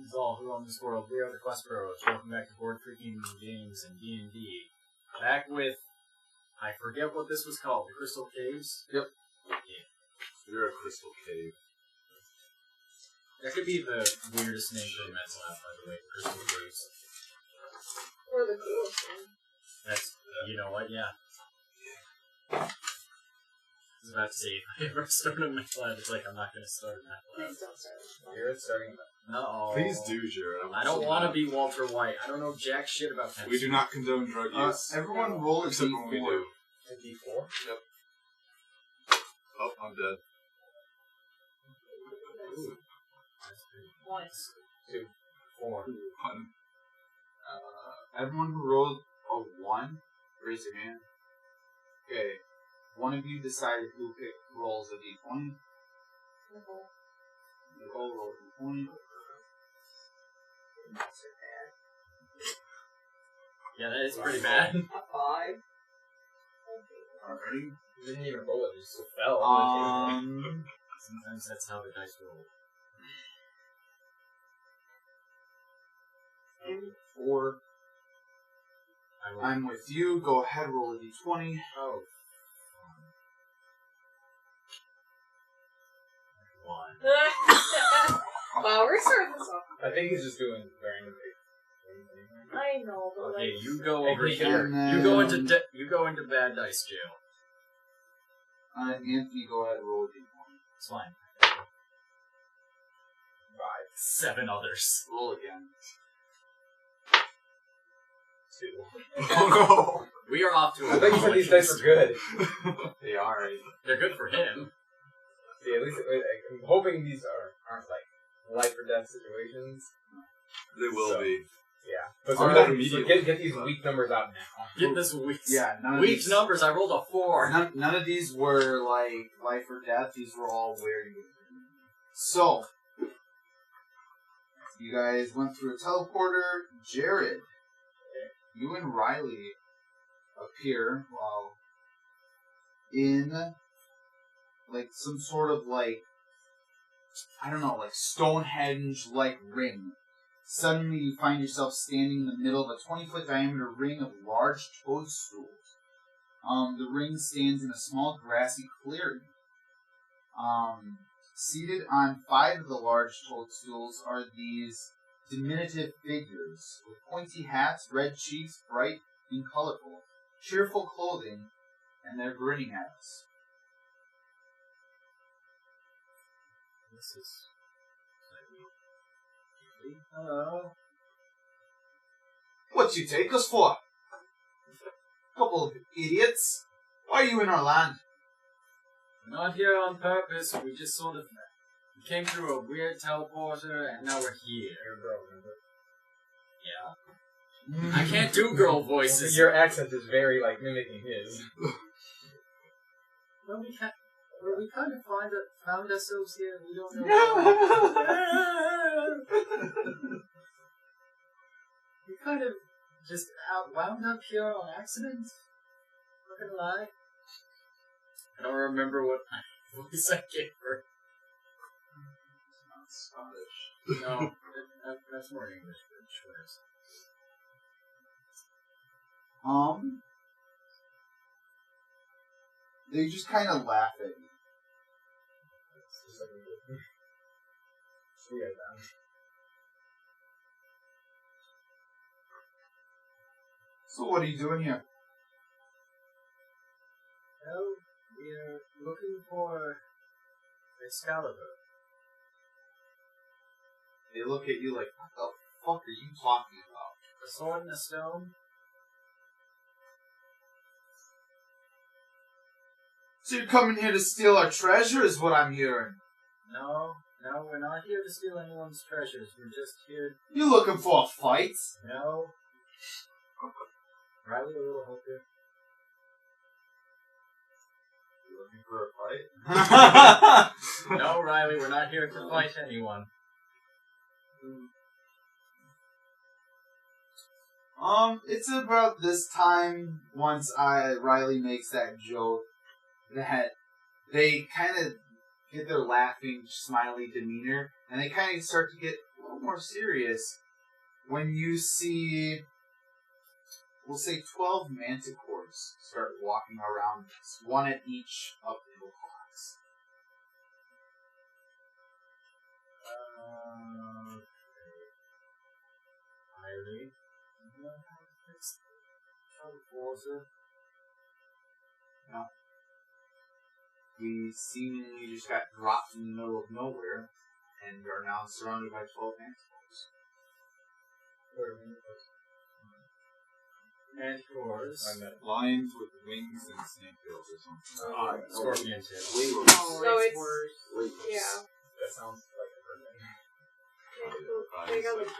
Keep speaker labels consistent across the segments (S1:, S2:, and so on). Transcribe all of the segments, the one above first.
S1: Greetings all who own this world. We are the Quest Bros. Welcome back to Board Freaking Games and D&D. Back with, I forget what this was called, the Crystal Caves?
S2: Yep.
S1: Yeah.
S2: You're a crystal cave.
S1: That could be the weirdest name for a men's lab, by the way, Crystal Caves.
S3: Or the coolest one.
S1: That's, you know what, yeah. I was about to say, if I ever start a men's lab, it's like, I'm not going to start a men's lab.
S3: Please don't start with
S2: You're starting.
S1: No.
S2: Please do, Jared.
S1: I don't want to be Walter White. I don't know jack shit about chemistry.
S2: We do not condone drug use.
S4: Everyone roll a
S2: Except when we
S4: d4.
S2: do.
S4: A d4?
S2: Yep. Oh, I'm dead. Ooh.
S3: one.
S4: 2, 4.
S2: Fun.
S4: Everyone who rolled a 1, raise your hand. Okay. One of you decided who rolls a d20. Nicole rolls a d20.
S1: Yeah, that is pretty bad.
S3: A 5.
S4: Alrighty.
S5: You didn't even roll it, you just fell.
S1: Sometimes that's how the dice roll.
S4: 4. I'm with you. Go ahead, roll a d20.
S1: Oh. 1.
S3: Wow, we're starting this off.
S5: I think he's just doing random.
S3: I know, but
S1: Okay,
S3: like...
S1: you go over
S5: Hey,
S1: here.
S4: and
S1: You go into
S4: then-
S1: you go into bad dice jail.
S4: Anthony, go ahead, roll a d20.
S1: It's fine.
S5: 5.
S1: 7 others.
S4: Roll again.
S5: 2.
S2: Oh no!
S1: We are off to a
S5: I thought you said these dice were good.
S4: They are.
S1: They're good for him.
S5: See, at least I'm hoping these aren't like life or death situations.
S2: They will
S5: So.
S2: be.
S5: Yeah. But
S2: Or
S5: so
S2: not
S5: so
S2: immediately.
S5: get these weak numbers out now.
S1: Get this week's
S4: Yeah, none of
S1: week's
S4: these.
S1: numbers. I rolled a 4.
S4: None of these were like life or death. These were all weird. So, you guys went through a teleporter. Jared, you and Riley appear while in like some sort of like, I don't know, like Stonehenge-like ring. Suddenly you find yourself standing in the middle of a 20-foot diameter ring of large toadstools. The ring stands in a small grassy clearing. Seated on 5 of the large toadstools are these diminutive figures with pointy hats, red cheeks, bright and colorful, cheerful clothing, and they're grinning at us.
S1: This is. Hello.
S4: What you take us for? Couple of idiots. Why are you in our land?
S1: We're not here on purpose. We just sort of we came through a weird teleporter, and now we're here.
S5: You're a girl, remember?
S1: Yeah. I can't do girl voices.
S5: Your accent is very like mimicking his.
S1: Well, we kind of found ourselves here. We don't know. We kind of just wound up here on accident. Not gonna lie. I don't remember what voice I gave her.
S4: Scottish.
S1: No, that's more English, but sure.
S4: They just kind of laugh at you.
S5: Yeah, man.
S4: So what are you doing here?
S1: Well, we're looking for Excalibur.
S4: They look at you like, what the fuck are you talking about?
S1: A sword and a stone?
S4: So you're coming here to steal our treasure is what I'm hearing.
S1: No, we're not here to steal anyone's treasures. We're just here.
S4: You looking for a fight?
S1: No. Riley, a little help here.
S4: You looking for a fight?
S1: No, Riley, we're not here to fight anyone.
S4: It's about this time once Riley makes that joke that they kind of get their laughing, smiley demeanor, and they kind of start to get a little more serious when you see, we'll say 12 manticores start walking around this, one at each of the hillocks.
S1: Irene.
S4: No. We seemingly just got dropped in the middle of nowhere and are now surrounded by 12 manticores.
S1: Manticores.
S2: Lions with wings and snake tails or something.
S1: Scorpion tail.
S3: So it's yeah.
S5: That sounds like a bird.
S3: They got like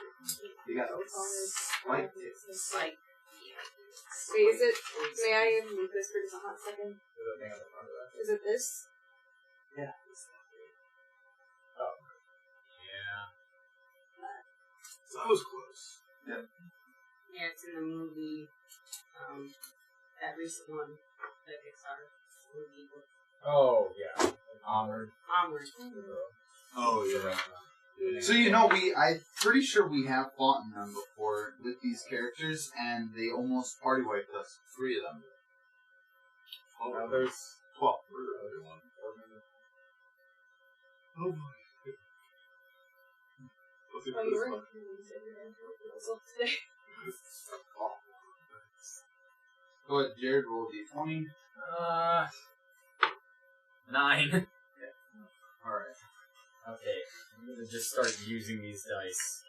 S4: You got
S3: spike.
S4: spike.
S3: Wait, is it? May I move this for just a hot second?
S5: There's a thing on the front of that.
S3: Is it this?
S4: Yeah.
S5: Oh.
S1: Yeah.
S2: So that was close.
S6: Yeah, it's in the movie, that recent one, the Pixar movie.
S5: Oh, yeah. Onward.
S6: Onward.
S2: Oh, yeah.
S4: So I'm pretty sure we have fought in them before with these characters, and they almost party wiped us. 3 of them.
S5: Now there's
S4: 12.
S2: Oh boy. Let's see
S3: Oh,
S2: for
S3: you
S2: this
S3: were
S2: one.
S3: today.
S4: Go ahead, Jared, roll d20.
S1: 9.
S4: Alright.
S1: Okay. I'm gonna just start using these dice.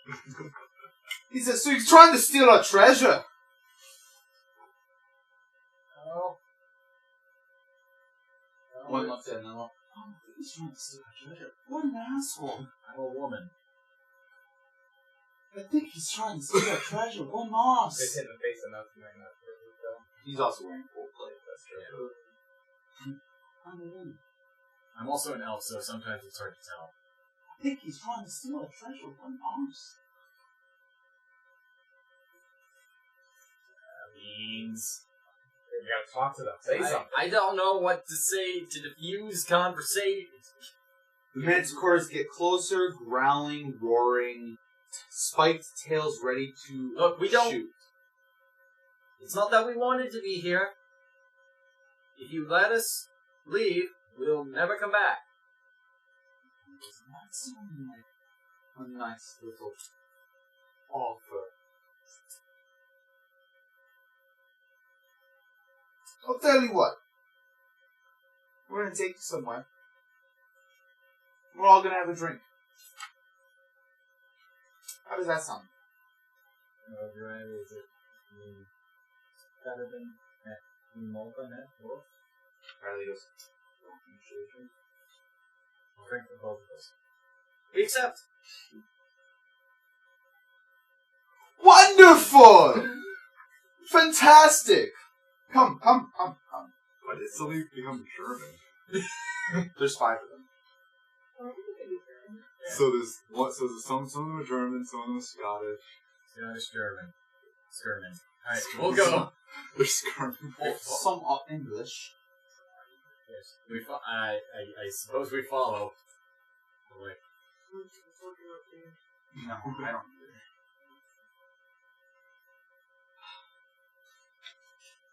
S4: He says, so he's trying to steal our treasure!
S1: Oh.
S4: One left and another. Oh, he's trying to steal our treasure. What an asshole.
S1: I'm a woman.
S4: I think he's trying to steal our treasure. What an ass.
S5: It's hit in the face enough to make that perfect, though.
S4: He's also wearing full plate.
S5: That's true.
S4: I'm a woman.
S1: I'm also an elf, so sometimes it's hard to tell.
S4: I think he's trying to steal our treasure. What an ass.
S1: That means...
S5: You gotta talk to them. Say something.
S1: I don't know what to say to diffuse conversation.
S4: The manticores get closer, growling, roaring, spiked tails ready to
S1: Look, we don't-
S4: shoot.
S1: It's not that we wanted to be here. If you let us leave, we'll never come back.
S4: Doesn't that sound like a nice little offer? I'll tell you what. We're gonna take you somewhere. We're all gonna have a drink. How does that sound?
S1: Right, is it better than Malta net?
S4: Riley goes,
S1: I'll drink for both of us. We accept.
S4: wonderful! Fantastic! Come.
S2: But it suddenly become German.
S4: There's 5 of them.
S2: So there's what? So there's some of them are German, some of them are Scottish.
S1: Scottish German. Skirman. Alright, we'll go.
S2: They're Skirman.
S4: Some are English.
S1: Yes. I suppose we follow. Oh, wait.
S4: No, I don't.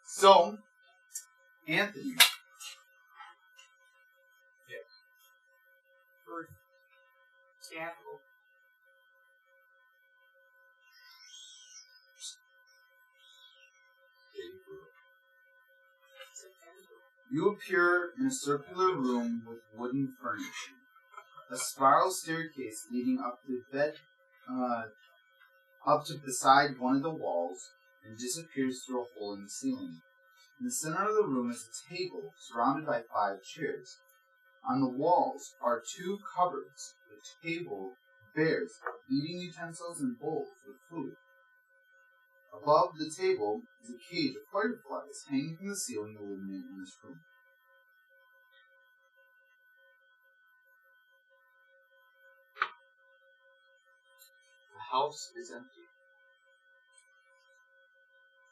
S4: So, Anthony.
S6: Capital.
S4: You appear in a circular room with wooden furniture. A spiral staircase leading up to beside one of the walls and disappears through a hole in the ceiling. In the center of the room is a table surrounded by 5 chairs. On the walls are 2 cupboards. The table bears eating utensils and bowls with food. Above the table is a cage of fireflies hanging from the ceiling illuminating this room. The house is empty.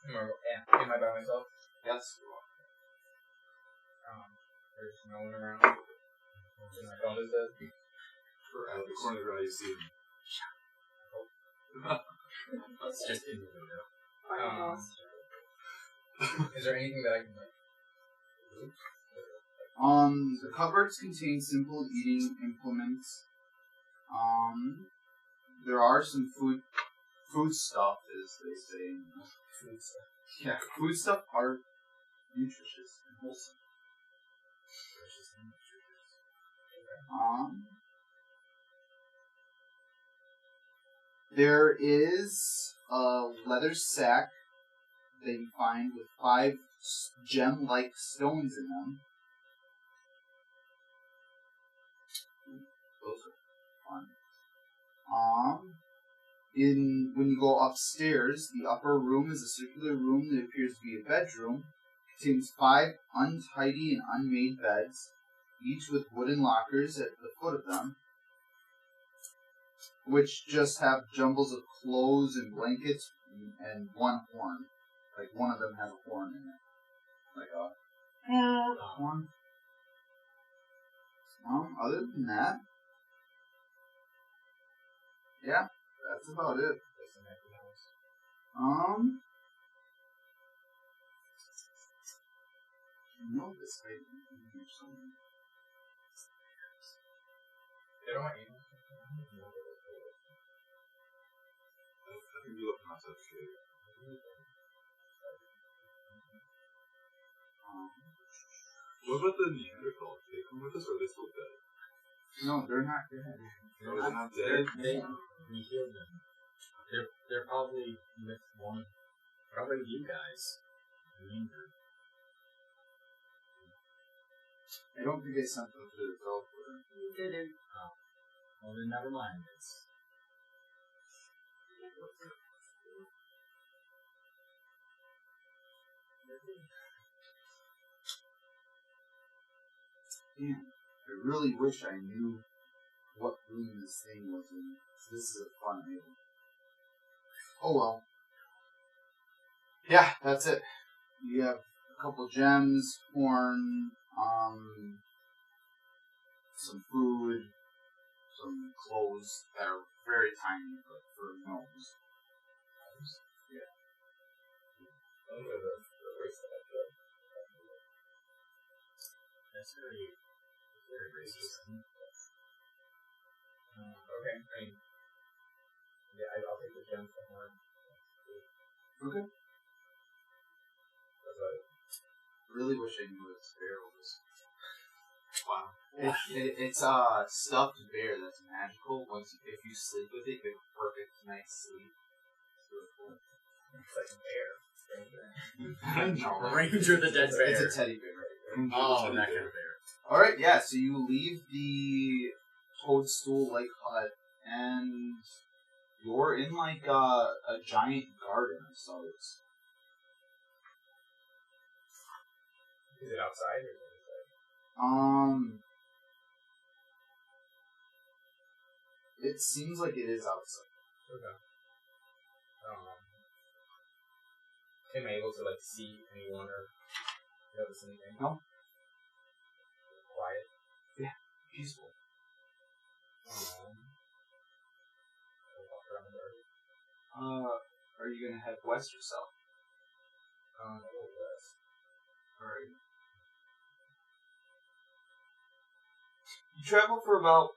S5: Am I by myself?
S4: Yes, you are.
S5: There's no one around. My phone is dead.
S2: According to how you see them.
S1: just in the window.
S5: Is there anything that I can like?
S4: The cupboards contain simple eating implements. There are some food stuff, as they say.
S5: Food stuff.
S4: Yeah, food stuff are nutritious and wholesome. There is a leather sack that you find with 5 gem-like stones in them. Those are fun. When you go upstairs, the upper room is a circular room that appears to be a bedroom. It contains 5 untidy and unmade beds, each with wooden lockers at the foot of them, which just have jumbles of clothes and blankets and one horn. Like, one of them has a horn in it. Like a horn. Other than that, yeah, that's about it. No, this might be here somewhere.
S5: They don't want you.
S2: I think you look not that scary. What about the Neanderthals? They come with us or are they still dead?
S4: No, they're not dead.
S2: No, they're not dead.
S1: We healed them. They're probably with probably you guys. Injured.
S4: I don't think they sent them to the teleporter.
S6: You didn't.
S1: Oh. Well, then never mind.
S4: Damn, I really wish I knew what room this thing was in. This is a fun meal. Oh well. Yeah, that's it. You have a couple gems, horn, some food, some clothes that are very tiny, but for gnomes. Yeah.
S1: That's very racist.
S5: Okay. I mean, yeah, I'll take the gems from one.
S4: Okay.
S5: That's about it.
S4: Really wish I knew what this bear was.
S2: Wow.
S4: It's a stuffed bear that's magical. If you sleep with it, you get a perfect night's sleep. It's really cool.
S5: It's like a bear.
S4: No,
S1: Ranger the dead bear.
S4: it's a teddy bear.
S1: Oh, that kind of bear.
S4: Alright, yeah, so you leave the toadstool-like hut, and you're in, like, a giant garden of sorts.
S5: Is it outside or is it inside?
S4: It seems like it is outside.
S5: Okay. Am I able to, like, see anyone or notice anything?
S4: No.
S5: Quiet?
S4: Yeah, peaceful.
S5: I'll walk around the garden.
S4: Are you gonna head west or south?
S5: West.
S4: Alright. You travel for about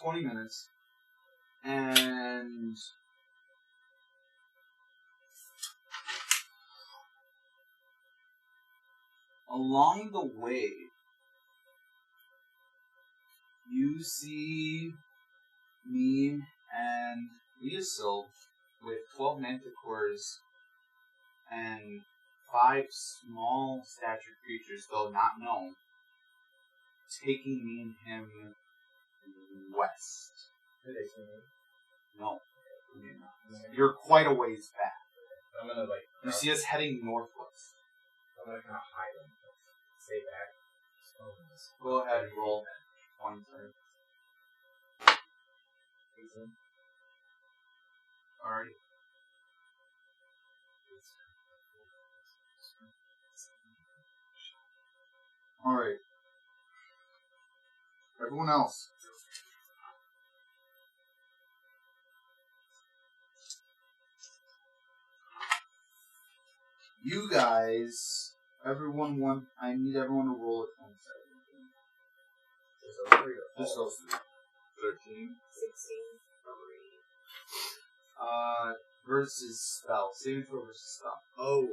S4: 20 minutes, and along the way, you see me and Leosil with 12 manticores and 5 small statured creatures, though not known, taking me and him west.
S5: Did they see me?
S4: No. You're quite a ways back.
S5: I'm gonna, like...
S4: You see us heading northwest.
S5: I'm gonna kind of hide them. Stay back.
S4: Go ahead and roll 20 seconds.
S5: 18.
S4: Alright. Alright. Everyone else. You guys, I need everyone to roll a 20 seconds. Just those three.
S2: 13.
S3: 16.
S4: Versus spell. Saving throw versus spell.
S2: Oh.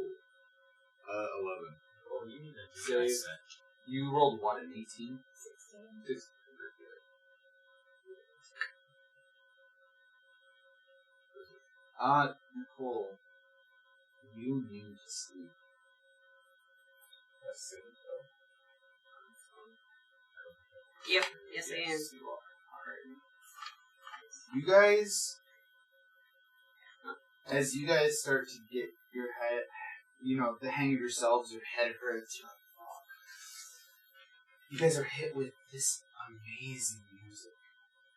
S2: 11.
S1: Oh, you need a
S4: Save.
S1: dice set.
S4: You rolled what, an 18?
S3: 16.
S4: Nicole, you need to sleep.
S5: That's saving throw.
S6: Yep. Yes, I am.
S4: You are. Alright. You guys, as you guys start to get your head, the hang of yourselves, your head hurts, you're like, fuck. You guys are hit with this amazing music.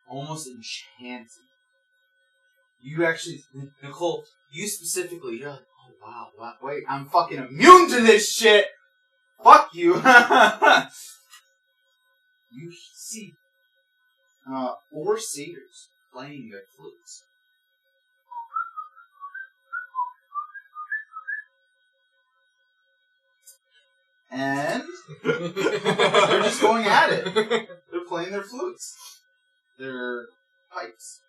S4: Almost enchanting. You actually, Nicole, you specifically, you're like, oh wow, wait, I'm fucking immune to this shit! Fuck you! You see 4 satyrs playing their flutes. And they're just going at it. They're playing their flutes. Their pipes.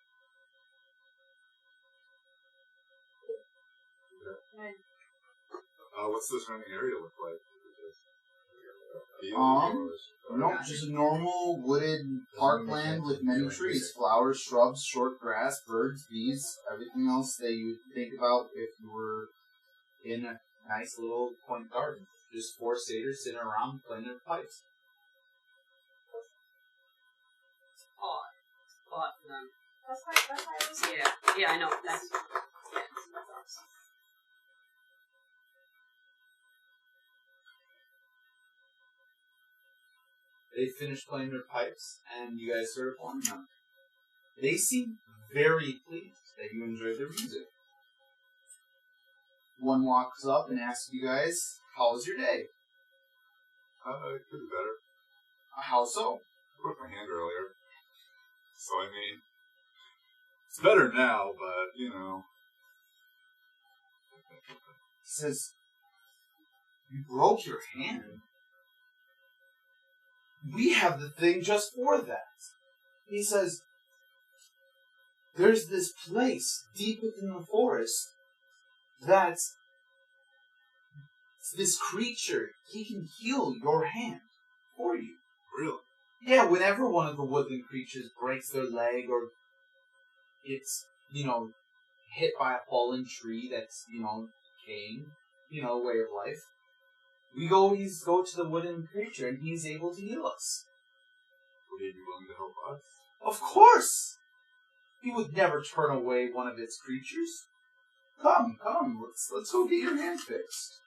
S2: What's the surrounding area look like?
S4: No, just a normal wooded parkland with many trees, flowers, shrubs, short grass, birds, bees, everything else that you would think about if you were in a nice little point garden. Just 4 satyrs sitting around playing their pipes.
S6: Pot for them.
S3: That's why I was
S6: Yeah, I know. That's awesome.
S4: They finished playing their pipes, and you guys started playing them. They seem very pleased that you enjoyed their music. One walks up and asks you guys, how was your day?
S2: It could be better.
S4: How so?
S2: I broke my hand earlier. So, I mean, it's better now, but,
S4: He says, you broke your hand? We have the thing just for that. He says, there's this place deep within the forest that this creature, he can heal your hand for you.
S2: Really?
S4: Yeah, whenever one of the woodland creatures breaks their leg or gets, hit by a fallen tree that's, decaying, way of life, we go to the wooden creature and he's able to heal us.
S2: Would he be willing to help us?
S4: Of course! He would never turn away one of its creatures. Come, let's go get your hand fixed.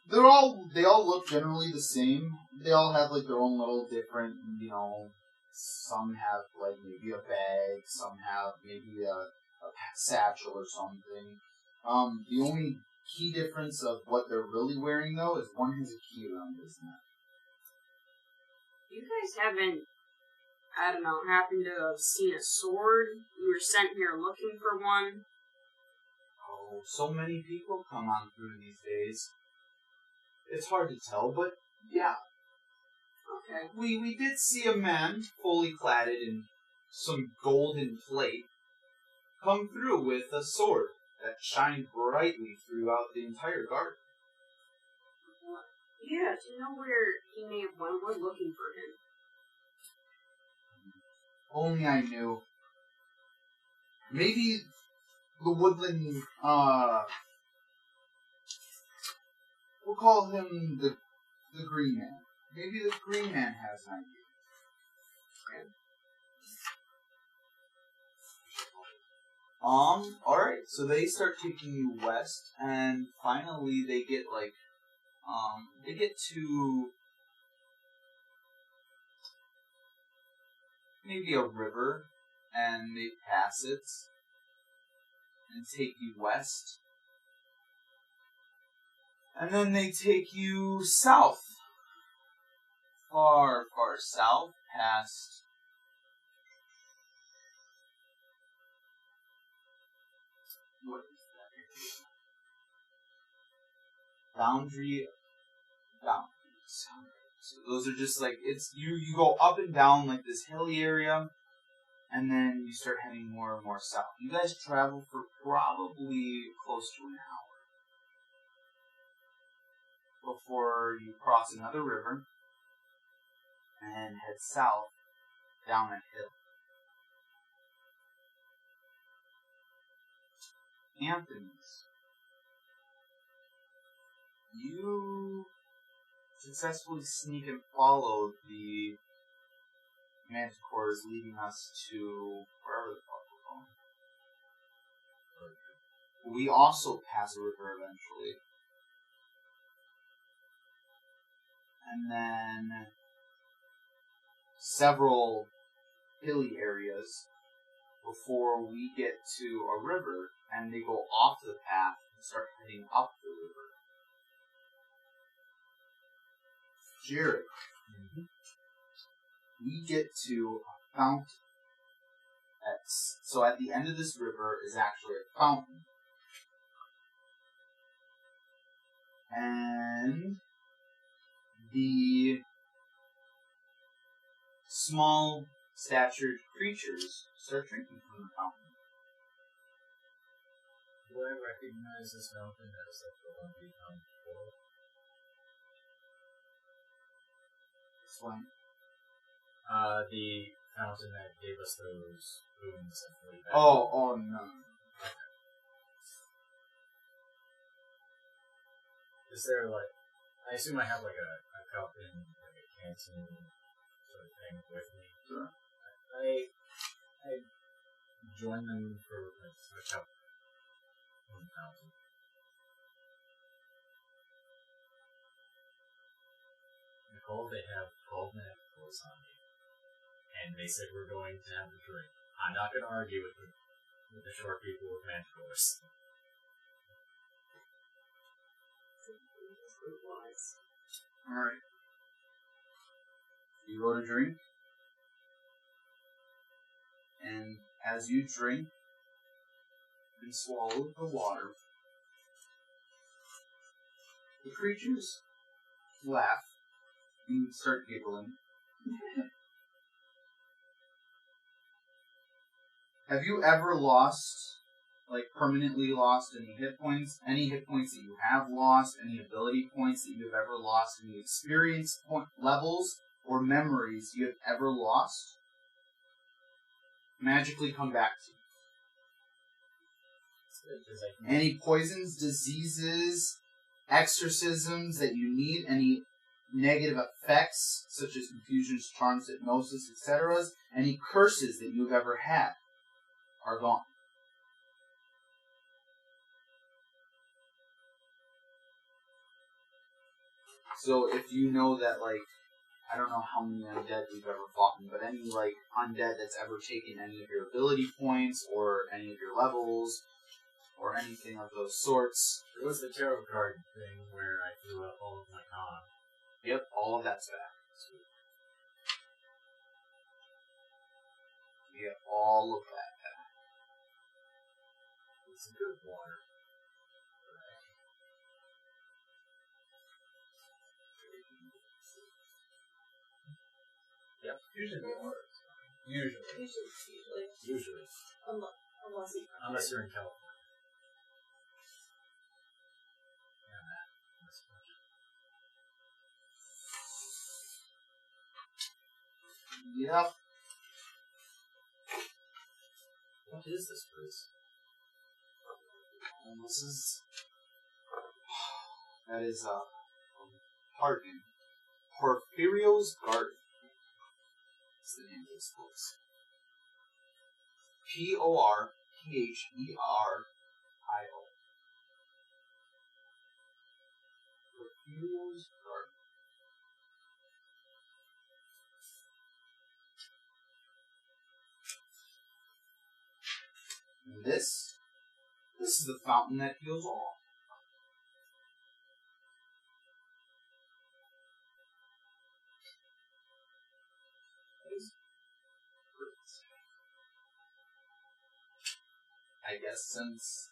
S4: They all look generally the same. They all have like their own little different, some have like maybe a bag, some have maybe a satchel or something. The only key difference of what they're really wearing though is one has a key around his neck.
S6: You guys haven't, happened to have seen a sword? You were sent here looking for one?
S4: Oh, so many people come on through these days. It's hard to tell, but yeah.
S6: Okay.
S4: We did see a man fully cladded in some golden plate come through with a sword that shined brightly throughout the entire garden.
S6: Yeah, do you know where he may have went? We're looking for him.
S4: Only I knew. Maybe the woodland, we'll call him the Green Man. Maybe the Green Man has an idea. Alright, so they start taking you west, and finally they get to maybe a river, and they pass it, and take you west. And then they take you south. Far, far south, past What is that? Boundary boundaries. So those are just like it's you go up and down like this hilly area, and then you start heading more and more south. You guys travel for probably close to an hour before you cross another river and head south down a hill. Anthony's. You successfully sneak and follow the manticores, leading us to wherever the fuck we're going. We also pass a river eventually. And then several hilly areas before we get to a river, and they go off the path and start heading up the river. Jared, we get to a fountain. So at the end of this river is actually a fountain. And the small statured creatures start drinking from the fountain.
S1: Do I recognize this mountain as like the one we found before?
S4: Explain.
S1: The fountain that gave us those boons and way back.
S4: Oh no.
S1: Is there like, I assume I have like a cup and like a canteen sort of thing with me.
S4: Sure.
S1: I join them for like a cup from the fountain. Nicole, they have 12 manticores on you. And they said we're going to have a drink. I'm not going to argue with the short people with manticores.
S4: Alright. You go to drink. And as you drink and swallow the water, the creatures laugh and start giggling. Have you ever lost, like permanently lost any hit points? Any hit points that you have lost? Any ability points that you have ever lost? Any experience point levels or memories you have ever lost? Magically come back to you. Any poisons, diseases, exorcisms that you need? Any negative effects, such as confusions, charms, hypnosis, etc.? Any curses that you've ever had are gone. So if you know that, like, I don't know how many undead we've ever fought, but any, like, undead that's ever taken any of your ability points or any of your levels or anything of those sorts.
S1: It was the tarot card thing where I threw up all of my con.
S4: Yep, all of that's back. You get all of that back.
S1: It's a good water. Yep, usually the water. Usually. Unless you're in California. Yeah, that.
S4: Yep.
S1: What is this place?
S4: And this is... That is, pardon. Porphyrios Garden. That's the name of this place. Porphyrio. Porphyrios Garden. And this is the fountain that heals all. I guess since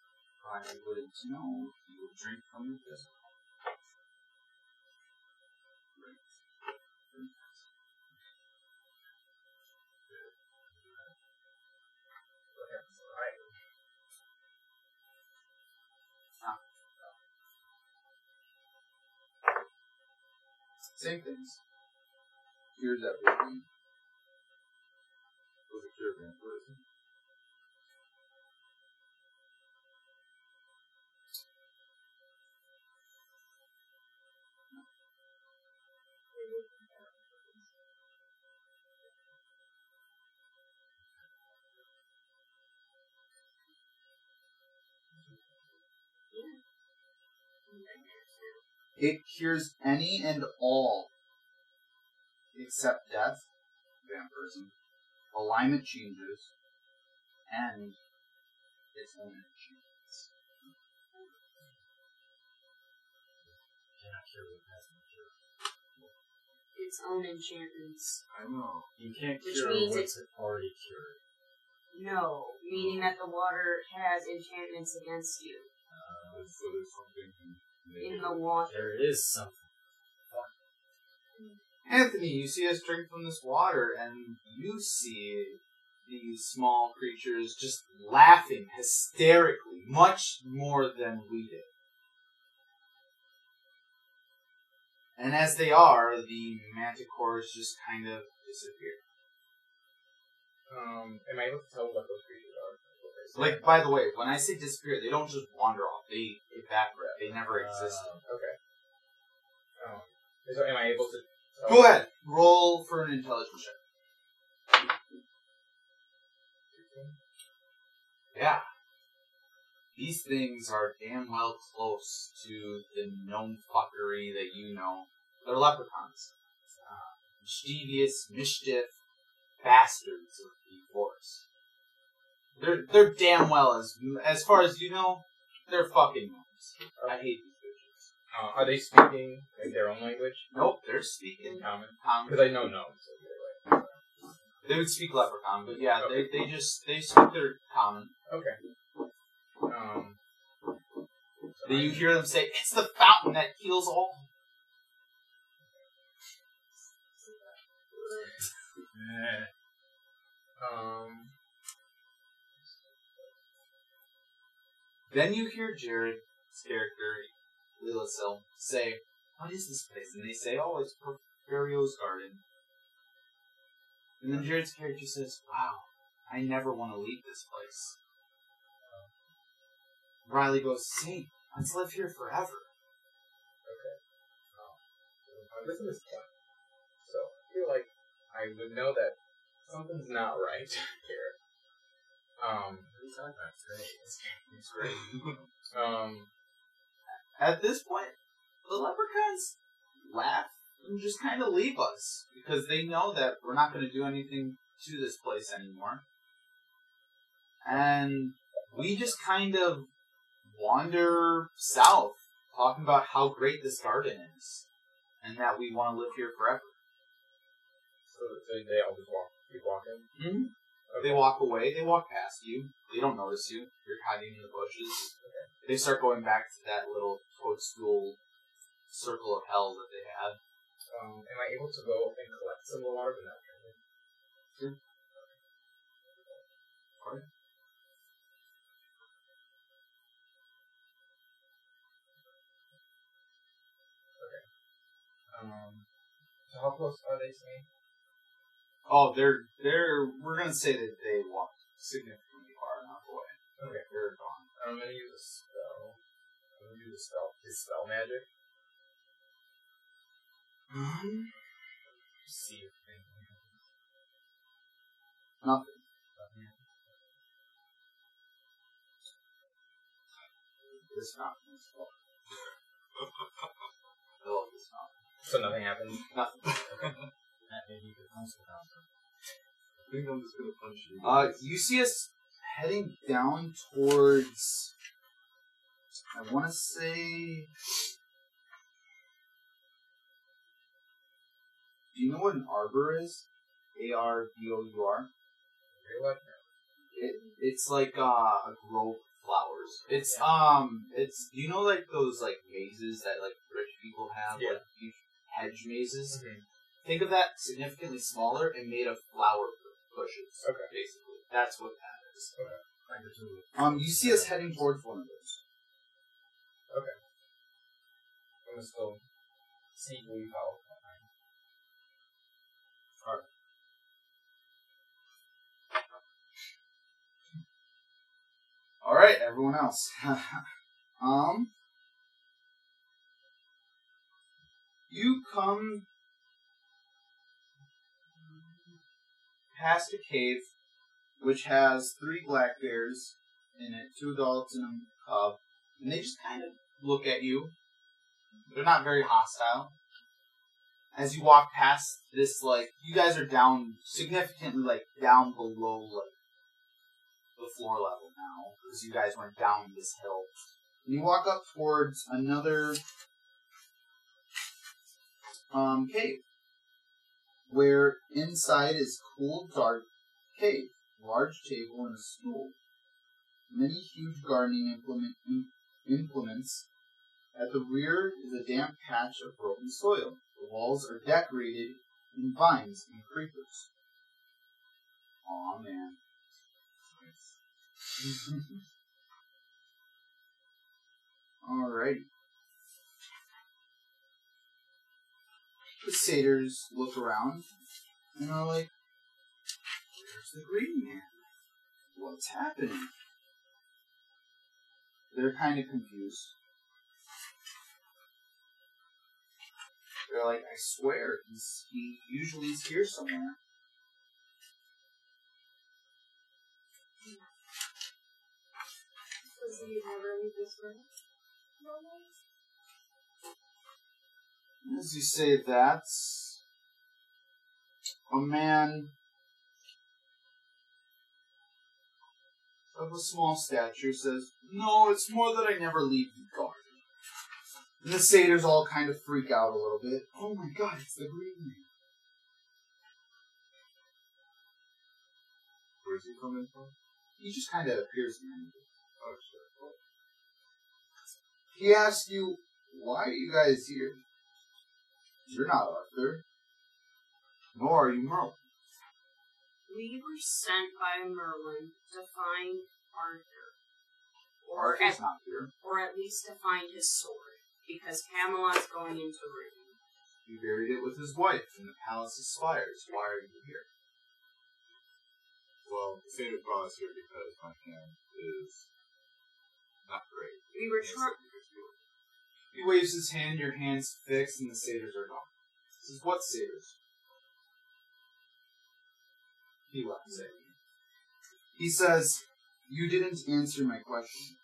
S4: I wouldn't know. You would drink from this. Same things. Here's everything.
S2: Was it cure vampirism?
S4: It cures any and all except death, vampirism, alignment changes, and its own enchantments.
S1: Cannot cure what hasn't cured.
S6: Its own enchantments.
S2: I know.
S1: You can't
S6: Which
S1: cure
S6: means
S1: what's already cured.
S6: No, meaning that the water has enchantments against you.
S2: So there's something
S6: In the water.
S1: There is something.
S4: Anthony, you see us drink from this water, and you see these small creatures just laughing hysterically, much more than we did. And as they are, the manticores just kind of disappear.
S5: Am I able to tell what those creatures are?
S4: Like, by the way, when I say disappear, they don't just wander off. They evaporate. They never existed.
S5: Okay. So am I able to...
S4: Go ahead. Roll for an intelligence check. Yeah. These things are damn well close to the gnome fuckery that you know. They're leprechauns. Mischievous, mischief, bastards of the forest. They're damn well, as far as you know, they're fucking gnomes. I hate these bitches.
S5: Are they speaking like their own language?
S4: Nope, they're speaking
S5: Common?
S4: common.
S5: Because I know gnomes. So anyway.
S4: They would speak leprechaun, but yeah,
S5: Okay.
S4: they speak their common.
S5: Okay.
S4: Then you hear them say, "It's the fountain that heals all." Then you hear Jared's character, Lilisil, say, "What is this place?" And they say, "Oh, it's Porphyro's garden." And then Jared's character says, "Wow, I never want to leave this place." Riley goes, "Say, let's live here forever."
S5: I'm listening to this point. So I feel like I would know that something's not right here.
S1: What are you talking about? It's great.
S4: It's great. At this point, the leprechauns laugh and just kind of leave us because they know that we're not going to do anything to this place anymore. And we just kind of wander south, talking about how great this garden is and that we want to live here forever.
S5: So they all just keep walking?
S4: Mm-hmm.
S5: Okay.
S4: They walk away. They walk past you. They don't notice you. You're hiding in the bushes.
S5: Okay.
S4: They start going back to that little toadstool circle of hell that they had.
S5: Am I able to go and collect some of the water from that drain?
S4: Sure. Alright.
S5: So how close are they to me?
S4: Oh, we're gonna say that they walked significantly far enough away.
S5: Okay.
S4: They're gone.
S5: I'm gonna use a spell. I'm gonna use a spell. Dispel magic. See if anything happens.
S4: Nothing. This fountain is full. I love this fountain.
S5: So nothing happens?
S4: Nothing.
S1: That maybe you could punch the fountain.
S2: I think I'm just gonna punch you.
S4: You see us heading down towards, I want to say, do you know what an arbor is? ARBOUR?
S5: Very what?
S4: It's like a grove of flowers. It's do you know like those like mazes that like rich people have,
S5: Yeah.
S4: like huge hedge mazes?
S5: Mhm.
S4: Think of that significantly smaller and made of flower bushes.
S5: Okay.
S4: Basically, that's what that is.
S1: Like the two.
S4: You see us heading towards one of those.
S5: I'm gonna still sneakily follow behind.
S4: All right, everyone else. You come past a cave which has 3 black bears in it, 2 adults and a cub, and they just kind of look at you. They're not very hostile. As you walk past this, like, you guys are down, significantly, like, down below, like, the floor level now, because you guys went down this hill. And you walk up towards another cave, where inside is cool, dark cave, large table and a stool, many huge gardening implements. At the rear is a damp patch of broken soil. The walls are decorated in vines and creepers. Aw, man. Alrighty. The satyrs look around and are like, "Where's the green man? What's happening?" They're kind of confused. They're like, "I swear, he usually is here somewhere."
S3: Does he never leave this room?
S4: As you say that, a man of a small stature says, "No, it's more that I never leave the garden." And the satyrs all kind of freak out a little bit. "Oh my god, it's the green man."
S2: Where's he coming from?
S4: He just kind of appears behind you.
S2: Oh, shit.
S4: He asks you, "Why are you guys here? You're not Arthur. Nor are you Merle."
S6: We were sent by Merlin to find Arthur.
S4: Arthur's not here.
S6: Or at least to find his sword, because Camelot's going into ruin.
S4: He buried it with his wife in the palace of Spires. Why are you here?
S2: Well, the satyr brought us here because my hand is not great.
S6: We were trying.
S4: He waves his hand, your hand's fixed, and the satyrs are gone. He says, "What satyrs?" He laughs at you. He says, "You didn't answer my question.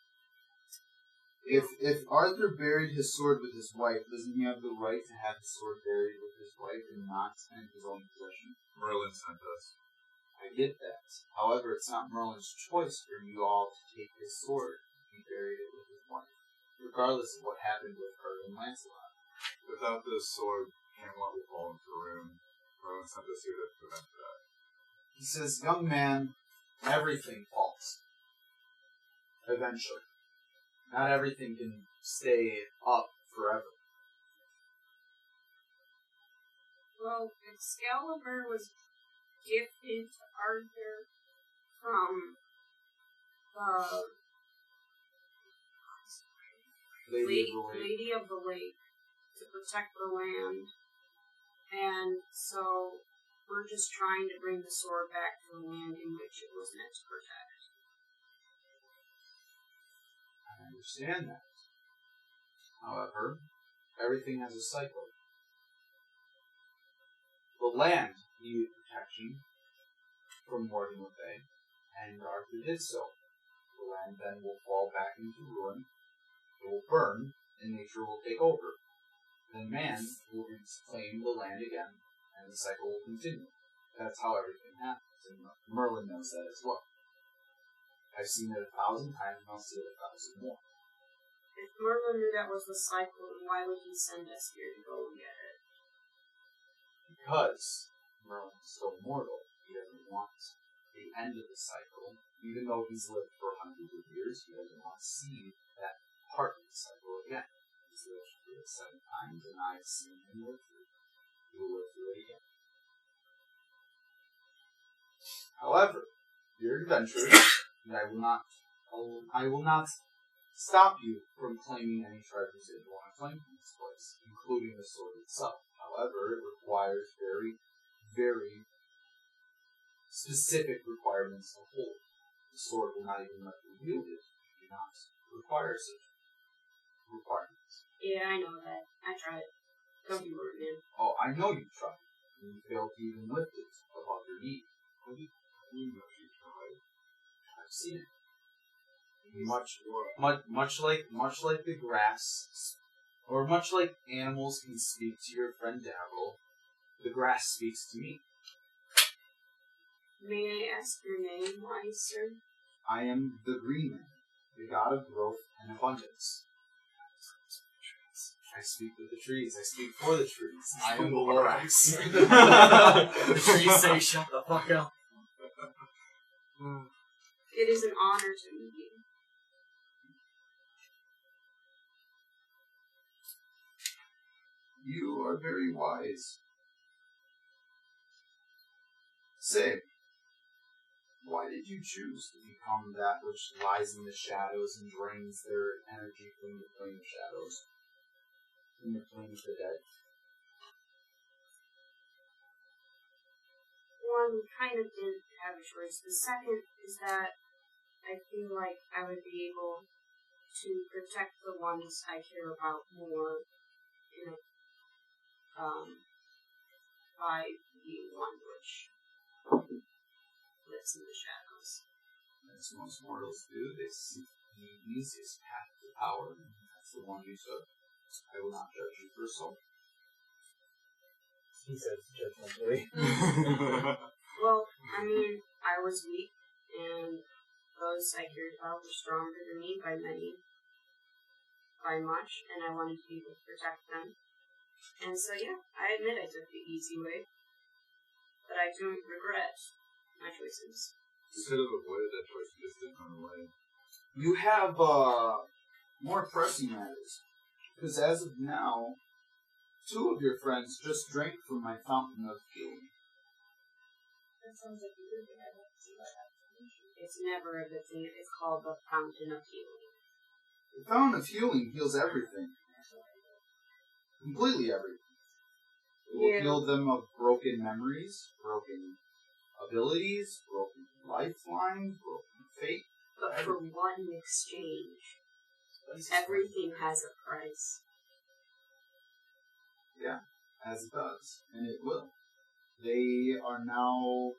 S4: If Arthur buried his sword with his wife, doesn't he have the right to have his sword buried with his wife and not in his own possession?"
S2: Merlin sent us.
S4: I get that. However, it's not Merlin's choice for you all to take his sword if he buried it with his wife, regardless of what happened with her and Lancelot.
S2: Without this sword, Camelot will fall into ruin. Merlin sent us here to prevent that.
S4: He says, "Young man, everything falls. Eventually. Not everything can stay up forever."
S6: Well, Excalibur was gifted to Arthur from Lady of the Lake to protect the land. And so we're just trying to bring the sword back to the land in which it was meant to protect.
S4: I understand that. However, everything has a cycle. The land needed protection from Morgan Bay, and Arthur did so. The land then will fall back into ruin, it will burn, and nature will take over. Then man will reclaim the land again, and the cycle will continue. That's how everything happens, and Merlin knows that as well. I've seen it 1,000 times, and I'll see it 1,000 more.
S6: If Merlin knew that was the cycle, then why would he send us here to go and get it?
S4: Because Merlin is still mortal, he doesn't want a
S7: the end of the cycle, even though he's lived for hundreds of years, he doesn't want to see that part of the cycle again. He's lived through it 7 times, and I've seen him live through it. He will live through it again. However, you're adventurous, and I will not stop you from claiming any treasures that you want to claim from this place, including the sword itself. However, it requires very, very specific requirements to hold. The sword will not even let you wield it. You do not require such requirements.
S6: Yeah, I know that. I tried. Don't be rude, man.
S7: Oh, I know you tried. And you failed to even lift it above your knee. I've seen it. Much like the grass, or much like animals can speak to your friend Dabble, the grass speaks to me.
S6: May I ask your name, wise sir?
S7: I am the Green Man, the god of growth and abundance. I speak with the trees. I speak for the trees. I am the Lorax.
S1: The trees say, "Shut the fuck up."
S6: It is an honor to meet you.
S4: You are very wise. Say, why did you choose to become that which lies in the shadows and drains their energy from the plane of shadows? From the plane of the dead?
S6: One kind of didn't have a choice. The second is that I feel like I would be able to protect the ones I care about more in a, by the one which lives in the shadows.
S7: As most mortals do, they seek the easiest path to power, and that's the one you took. I will not judge you for soul.
S5: He says judgmentally.
S6: Well, I mean, I was weak, and those I cared about were stronger than me by much, and I wanted to be able to protect them. And so, yeah, I admit I took the easy way, but I don't regret my choices.
S2: You could have avoided that choice and just didn't run away.
S4: You have more pressing matters. Because as of now, 2 of your friends just drank from my fountain of healing.
S3: That sounds like a good thing. I'd like to see what happens.
S6: It's never a good thing. It's called the Fountain of Healing.
S4: The fountain of healing heals everything. Completely everything. It will heal them of broken memories, broken abilities, broken lifelines, broken fate.
S6: But for one exchange, everything has a price.
S4: Yeah, as it does. And it will. They are now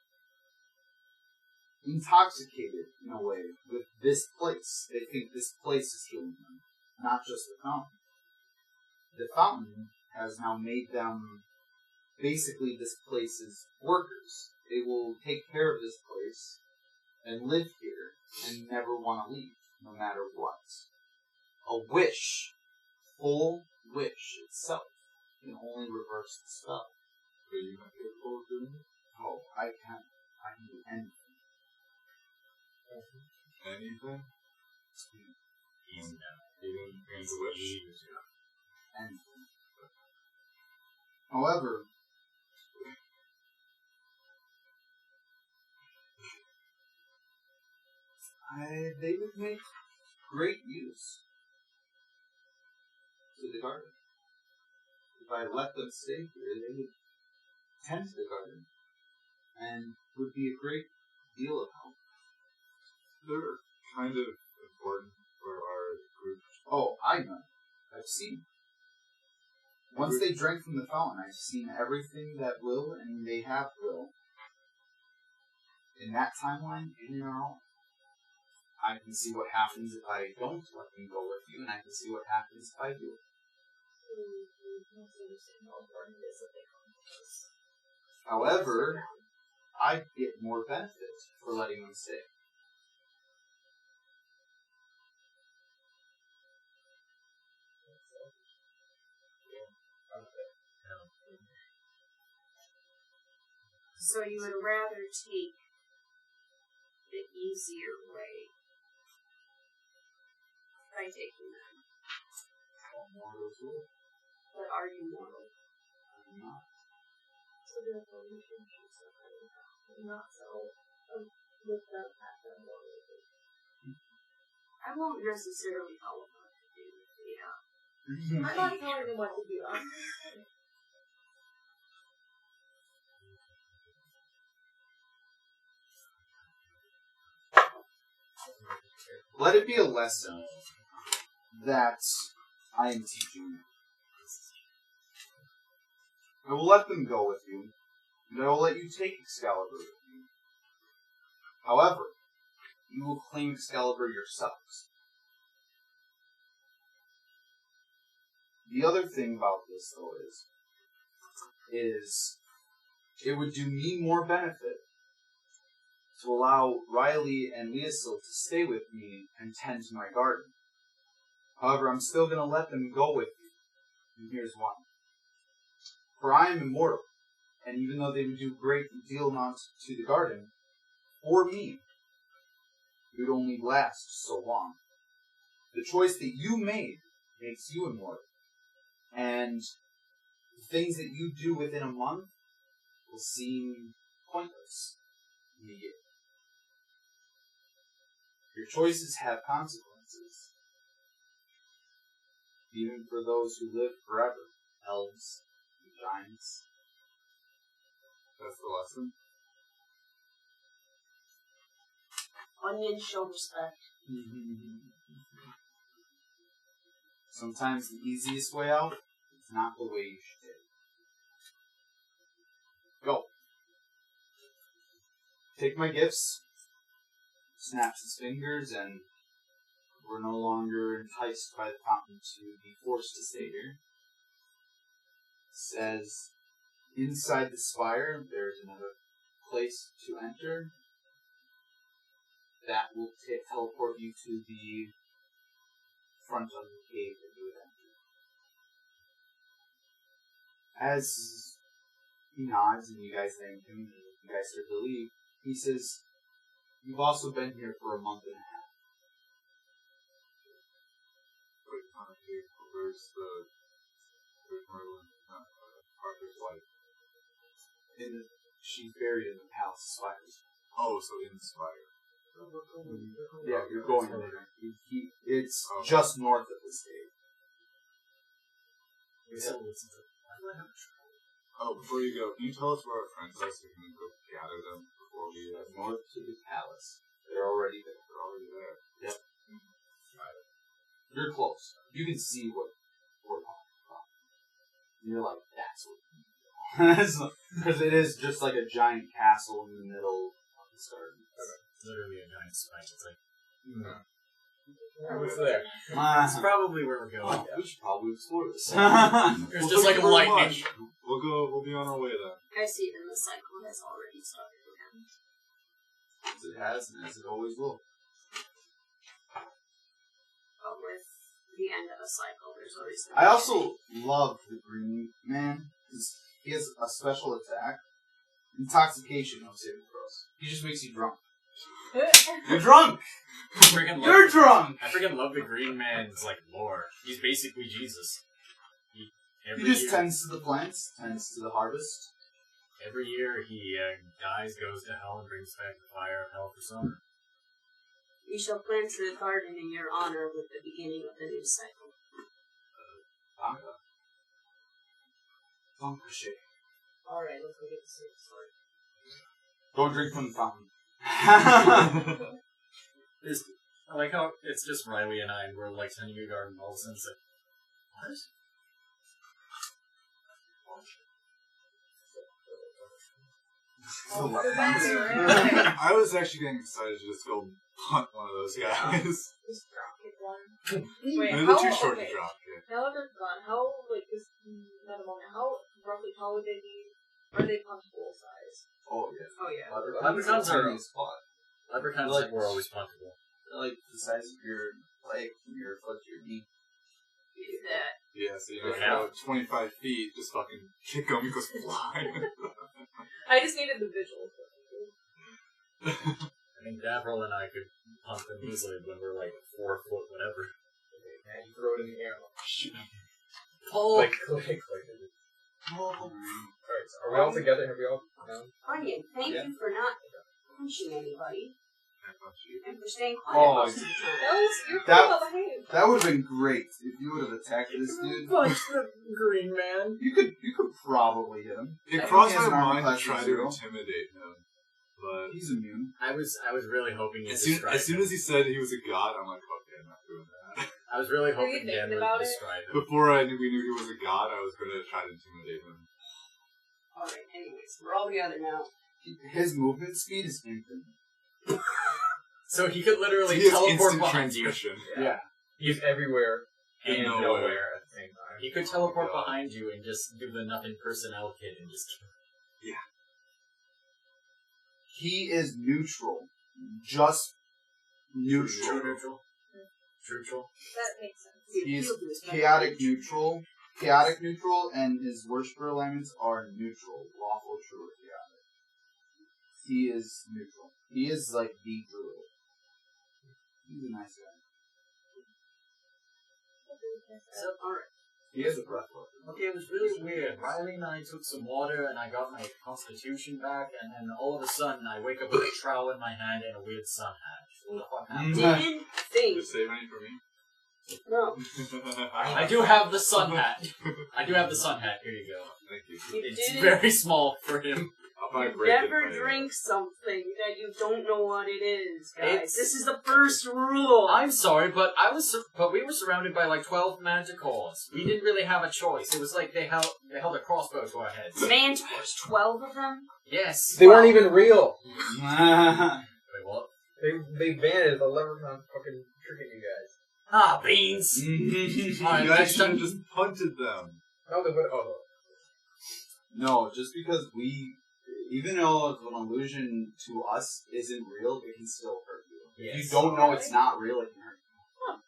S4: intoxicated, in a way, with this place. They think this place is healing them, not just the fountain. The fountain has now made them basically this place's workers. They will take care of this place and live here and never want to leave, no matter what. A wish, full wish itself, can only reverse the spell.
S2: Are you not capable of doing it?
S4: Oh, I can do anything.
S2: Anything?
S1: Easy now.
S2: Even against a wish?
S4: Anything. However, they would make great use to the garden. If I let them stay here, they would tend to the garden and would be a great deal of help.
S2: They're kind of important for our group.
S4: Oh, I know. I've seen. Once they drank from the fountain, I've seen everything that will, and they have will. In that timeline and in our own. I can see what happens if I don't let them go with you, and I can see what happens if I do. However, I get more benefit for letting them stay.
S6: So you would rather take the easier way by taking them. But are you mortal?
S7: I'm not.
S3: So therefore you should choose somebody not so with the path of mortality.
S6: I won't necessarily tell them what to do. Yeah.
S3: I'm not telling them what to do.
S7: Let it be a lesson that I am teaching you. I will let them go with you, and I will let you take Excalibur with you. However, you will claim Excalibur yourselves. The other thing about this, though, is it would do me more benefit to allow Riley and Leosil to stay with me and tend to my garden. However, I'm still going to let them go with you, and here's why. For I am immortal, and even though they would do a great deal not to the garden, for me, it would only last so long. The choice that you made makes you immortal, and the things that you do within a month will seem pointless in a year. Your choices have consequences, even for those who live forever, elves and giants.
S2: That's the lesson.
S6: Onions show respect.
S7: Sometimes the easiest way out is not the way you should take. Go. Take my gifts. Snaps his fingers, and we're no longer enticed by the fountain to be forced to stay here. Says, inside the spire, there's another place to enter. That will teleport you to the front of the cave that you would enter. As he nods and you guys thank him and you guys start to leave, he says, you've also been here for a month and a half.
S2: Wait, where's Merlin? Arthur's wife.
S7: She's buried in the palace of Spires.
S2: Oh, so in the Spire.
S7: Yeah, you're going there. It's just north of the state.
S2: Oh, before you go, can you tell us where our friends are so we can go gather them before we
S7: North to the palace. They're already there.
S2: They're already there.
S7: Yep. You're close. You can see what we're talking about. And you're like, that's what we need. Because it is just like a giant castle in the middle of this garden.
S1: Literally a giant spike. It's like,
S5: What's there?
S1: that's probably where we're going.
S7: We should probably explore this.
S1: There's just like a lightning.
S2: We'll be on our way then.
S6: I see that the cycle has already started again.
S7: As it has, and as it always will.
S6: But with the end of a cycle, there's always...
S7: I also love the green man, because he has a special attack. Intoxication, no saving throws. He just makes you drunk. You're drunk! You're drunk!
S1: I freaking love the Green Man's like lore. He's basically Jesus.
S7: He just tends to the plants, tends to the harvest.
S1: Every year he dies, goes to hell, and brings back the fire of hell for summer.
S6: We shall plant the garden in your honor with the beginning of the new cycle.
S3: Alright, let's go get the same sword.
S7: Don't drink from the fountain.
S1: I like how it's just Riley and I, and we're like tending a garden, all of a sudden it's like, what?
S2: I was actually getting excited to just go hunt one of those guys.
S3: Just drop kick one. Wait,
S2: Maybe
S3: how?
S2: they're too short
S3: Okay.
S2: to drop kick.
S3: Now that they're gone, how, like, this, not a moment, how roughly tall would they be? Are they punchable size?
S7: Oh, yeah.
S6: Oh, yeah.
S1: Leprechauns are...
S7: spot.
S1: Leprechauns
S7: Like-
S1: were always punchable.
S7: They're like the size of your leg from your foot to your knee.
S6: Is that...
S2: Yeah, so you know,
S1: Yeah.
S2: about 25 feet, just fucking kick him, he goes flying.
S3: I just needed the visual.
S1: I think Davril and I could hunt them easily when we're like 4 foot whatever.
S5: And you throw it in the air. Shoot.
S1: Paul!
S5: Like. Alright, so are we all together? Have we all? No?
S6: Onion, thank
S7: Yeah.
S6: you for not punching anybody and for staying quiet
S7: Oh,
S6: most of the time.
S3: You're
S7: That-
S3: pretty well behaved.
S7: That would have been great if you would have attacked this dude.
S1: Punch the green man.
S7: You could probably hit him.
S2: It
S7: I
S2: crossed
S7: think he has
S2: my
S7: an armor
S2: mind to
S7: class
S2: try
S7: of
S2: to
S7: 0.
S2: intimidate him, but
S7: He's immune.
S1: I was really hoping you'd
S2: as soon
S1: describe
S2: as he said he was a god, I'm like, okay, I'm not doing that.
S1: I was really
S3: Were you
S1: hoping Dan
S3: thinking
S1: would
S3: about it?
S1: describe him.
S2: Before we knew he was a god, I was gonna try to intimidate him.
S6: Alright, anyways, we're all together now.
S7: His movement speed is infinite.
S1: So he could literally
S2: He has
S1: teleport
S2: instant
S1: behind you.
S2: transmission.
S7: Yeah.
S5: He's everywhere and
S2: And
S5: nowhere.
S2: nowhere.
S5: At the same time.
S1: He could teleport
S2: God.
S1: behind you and just do the nothing personnel kid and just
S7: He is neutral. Just neutral.
S1: neutral. Neutral.
S3: That makes sense.
S6: We
S7: He's
S6: appeal to his
S7: chaotic
S6: better
S7: neutral. Chaotic neutral, and his worshiper alignments are neutral. Lawful, true, or chaotic. He is neutral. He is like the druid. He's a nice guy.
S1: So, alright.
S7: He has a breath weapon.
S1: Okay, it was really weird. Riley and I took some water and I got my constitution back, and then all of a sudden I wake up with a trowel in my hand and a weird sun hat. What the fuck happened?
S6: Didn't think.
S2: Just save any for me.
S6: No.
S1: I do have the sun hat. I do have the sun hat. Here you go.
S2: Thank you.
S6: You
S1: It's
S6: didn't
S1: very small for him.
S2: I'll probably break it
S6: never
S2: later.
S6: drink something that you don't know what it is, guys.
S1: It's-
S6: This is the first rule.
S1: I'm sorry, but we were surrounded by like 12 manticores. We didn't really have a choice. It was like they held a crossbow to our heads.
S6: Manticores, 12 of them?
S1: Yes.
S5: They weren't even real.
S1: Wait, what?
S5: They vanished. The leprechaun fucking tricking you guys.
S1: Ah, beans.
S2: You
S1: Alright,
S2: guys
S1: next
S2: should have
S1: time.
S2: just punted them.
S5: No, they would. Oh,
S7: No, just because even though an illusion to us isn't real, it can still hurt you. If
S1: Yes.
S7: you don't know it's not real, it can hurt you.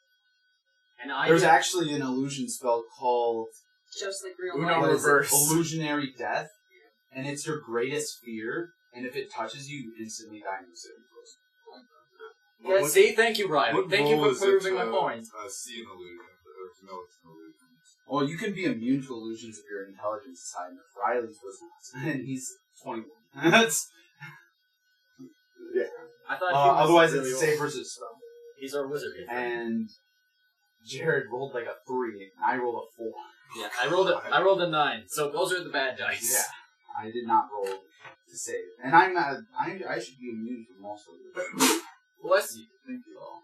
S1: And I
S7: There's
S1: did-
S7: actually an illusion spell called
S6: Just like real
S1: Uno
S6: life.
S7: what is it?
S1: reverse.
S7: Illusionary Death, and it's your greatest fear, and if it touches you, you instantly die in the city.
S1: Yeah, see, thank you, Riley.
S2: What
S1: Thank you
S2: role
S1: for
S2: is it
S1: proving
S2: to,
S1: my point.
S2: See an illusion, or to know it's an illusion.
S7: Well, you can be immune to illusions if your intelligence is high enough. Riley's was not, and he's 21. That's
S1: I thought he was
S7: otherwise
S1: really
S7: it's
S1: old.
S7: save versus spell.
S1: He's our wizard.
S7: And Jared rolled like a 3, and I rolled a 4.
S1: Yeah, I rolled a 9. So those are the bad dice.
S7: Yeah, I did not roll to save, and I'm not. I should be immune to most of it.
S1: Bless you.
S7: Thank you all.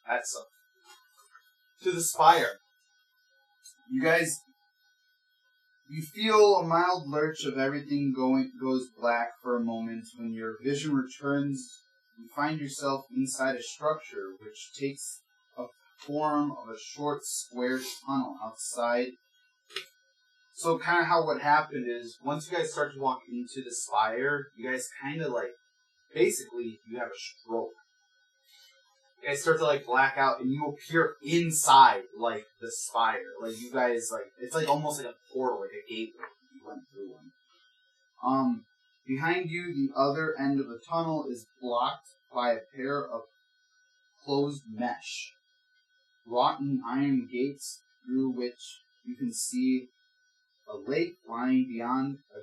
S7: That sucks. To the spire. You guys, you feel a mild lurch of everything goes black for a moment. When your vision returns, you find yourself inside a structure which takes a form of a short square tunnel outside. So kind of how what happened is, once you guys start to walk into the spire, you guys kind of like, basically, you have a stroke. You guys start to like black out, and you appear inside like the spire. Like you guys like it's like almost like a portal, like a gateway. You went through one. Behind you, the other end of the tunnel is blocked by a pair of closed mesh, rotten iron gates through which you can see a lake lying beyond a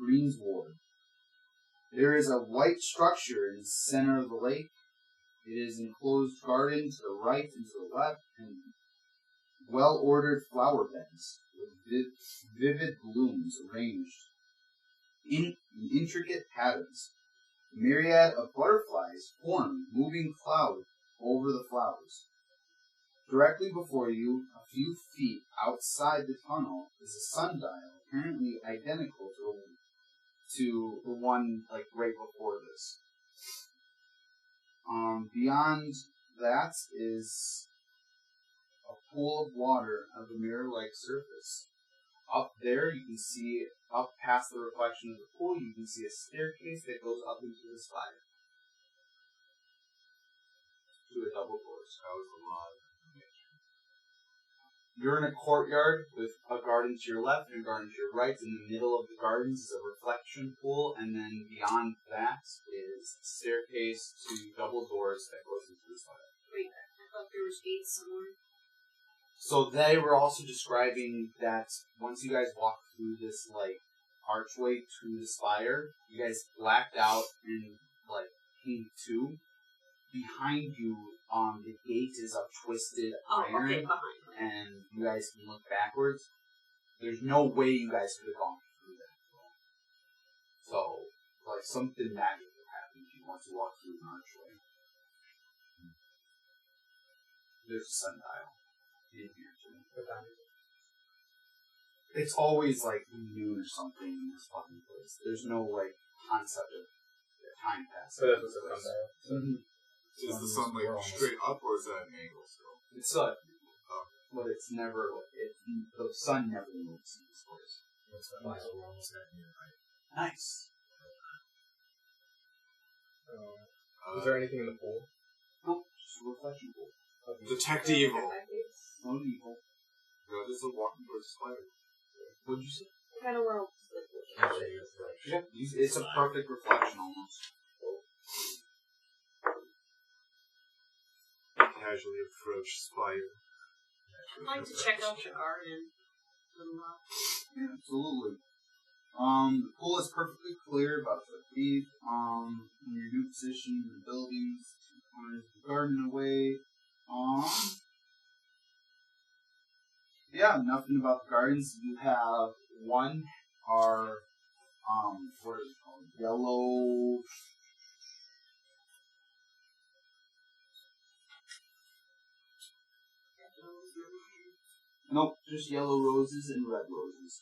S7: greensward. There is a white structure in the center of the lake. It is enclosed garden to the right and to the left, and well-ordered flower beds with vivid blooms arranged in intricate patterns. A myriad of butterflies form moving clouds over the flowers. Directly before you, a few feet outside the tunnel, is a sundial apparently identical to the one like right before this. Beyond that is a pool of water of a mirror-like surface. Up there, you can see, up past the reflection of the pool, you can see a staircase that goes up into the spire. To a double doors.
S2: That was a lot of information.
S7: You're in a courtyard with a garden to your left and a garden to your right. In the middle of the gardens is a reflection pool, and then beyond that is a staircase to double doors that goes into the spire.
S6: Wait, I thought there was gates somewhere.
S7: So they were also describing that once you guys walk through this like archway to the spire, you guys blacked out and like came to. Behind you, the gate is of twisted iron,
S6: Okay, behind.
S7: and you guys can look backwards. There's no way you guys could have gone through that. So, like, something magic would happen if you want to walk through an archway. There's a sundial in here, too. It's always, like, noon or something in this fucking place. There's no, like, concept of time passing.
S5: So that's what's a sundial.
S7: Mm-hmm.
S2: Is the sun like straight up or is that an angle still?
S7: It's but it's never the sun never moves in this place.
S1: We're almost at here, right?
S7: Nice.
S5: Is there anything in the pool?
S7: No, just a reflection pool.
S2: Detect evil.
S7: No evil.
S2: God is walking towards the spider.
S7: What'd you say?
S3: I kind of want to
S7: Yeah, it's a perfect reflection almost.
S2: Casually approach spire.
S6: I'd like to check out your garden.
S7: Yeah, absolutely. The pool is perfectly clear, about a foot deep. In your new position in the buildings, 2 corners of the garden away. Yeah, nothing about the gardens. You have one are what is it called? Yellow. Nope, just yellow roses and red roses.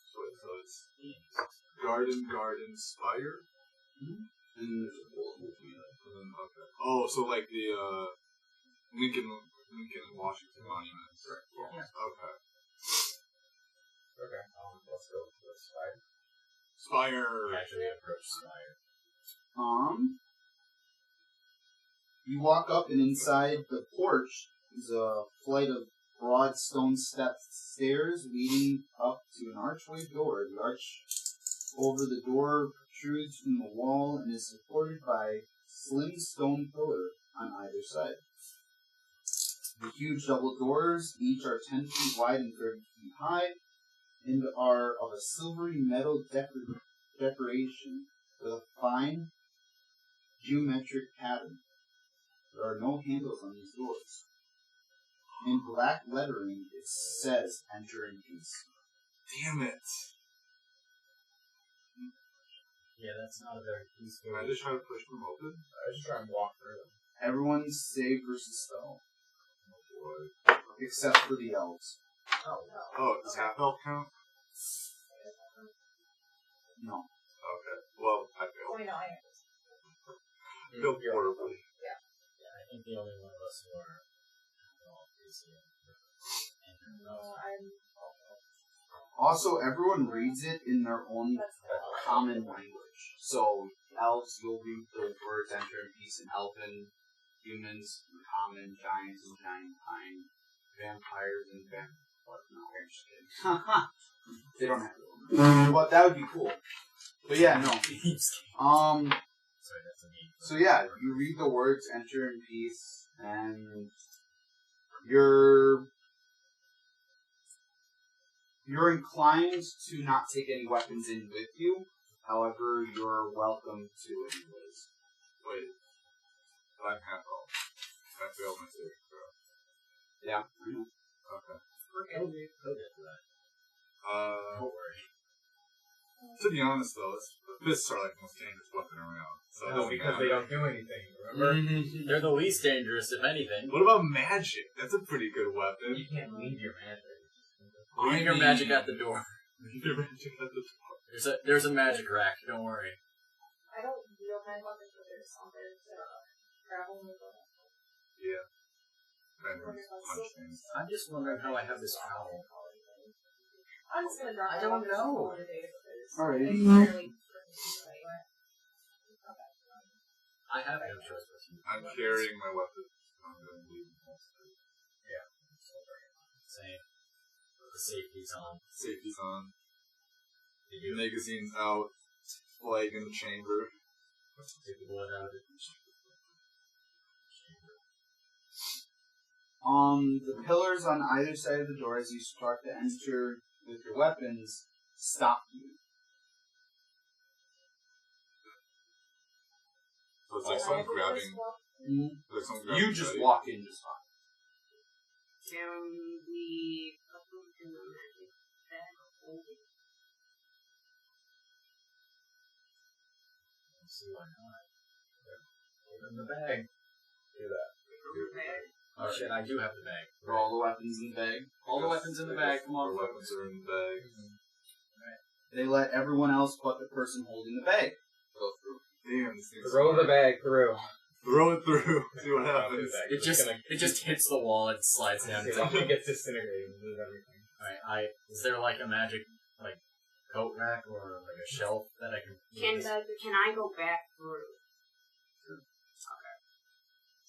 S2: So it's garden, spire?
S7: Mm-hmm. And there's a pool.
S2: Okay. Oh, so like the Lincoln and Washington monuments.
S7: Correct. Yeah.
S2: Okay.
S5: Okay. Let's go to the spire.
S2: Spire.
S1: Casually approach Spire.
S7: You walk up, and inside the porch is a flight of broad stone stepped stairs leading up to an archway door. The arch over the door protrudes from the wall and is supported by slim stone pillars on either side. The huge double doors, each are 10 feet wide and 30 feet high, and are of a silvery metal decoration with a fine geometric pattern. There are no handles on these doors. In black lettering, it says, "Enter in peace."
S2: Damn it.
S1: Yeah, that's not a very peaceful.
S2: Can I just try to push them open?
S5: I just try and walk through them.
S7: Everyone's save versus spell,
S2: Oh boy.
S7: except for the elves.
S2: Oh, does half elf count?
S7: No.
S2: Okay. Well, I failed.
S3: I am.
S2: Failed horribly.
S1: Yeah, I think the only one of us who are is
S3: I'm.
S7: Also, everyone reads it in their own common language. So, elves, you'll read the words "enter in peace" in Elven. Humans, in common. Giants, in giant pine. Vampires, and vampires. No, I'm just kidding. They don't have to. But that would be cool. But yeah, no.
S1: Sorry, that's a name.
S7: So yeah, you read the words "enter in peace," and you're inclined to not take any weapons in with you. However, you're welcome to anyways.
S2: Wait. I'm half elf. I failed my saving throw.
S7: Yeah, I know.
S2: Okay.
S1: He'll get to that. Don't worry.
S2: To be honest though, the fists are like the most dangerous weapon around. So it
S5: No,
S2: doesn't
S5: because
S2: matter.
S5: they don't do anything, remember?
S1: They're the least dangerous, if anything.
S2: What about magic? That's a pretty good weapon.
S5: You can't leave your magic.
S1: Leave your magic at the door.
S2: Leave your magic at the door.
S1: There's a magic rack. Don't worry.
S3: I don't wield my weapons, but there's something to travel with them.
S2: Yeah. Venom's punch things.
S1: I'm just wondering how I have this owl.
S3: I'm just gonna drop
S1: I
S3: my
S1: don't
S3: weapons
S1: know.
S3: for the day because
S7: Alright.
S3: they barely anyway.
S1: I have no choice but to.
S2: I'm carrying my weapon. I'm going to leave the
S1: Same. The safety's on.
S2: safety's on. The magazine's out. Flag in the chamber.
S1: Take the blood out of it.
S7: The pillars on either side of the door as you start to enter with your weapons stop you.
S2: So it's like someone grabbing. Like someone grabbing
S7: You just
S2: Betty.
S7: walk in just fine.
S6: Can we put them in the magic bag holding?
S1: Let's see why not. Open the bag.
S5: Do that.
S1: Oh shit, I do have the bag.
S7: Are all the weapons in the bag?
S1: All the weapons in the bag, come on.
S2: Our weapons are in the bag.
S7: They let everyone else but the person holding the bag go through.
S2: Damn, this thing's
S5: Throw the
S2: smart.
S5: bag through.
S2: Throw it through. See what happens.
S1: It just hits the wall and slides down. It's like,
S5: It gets disintegrated and lose everything.
S1: alright, is there like a magic like coat rack or like a shelf that I can
S6: Can I go back through? Okay.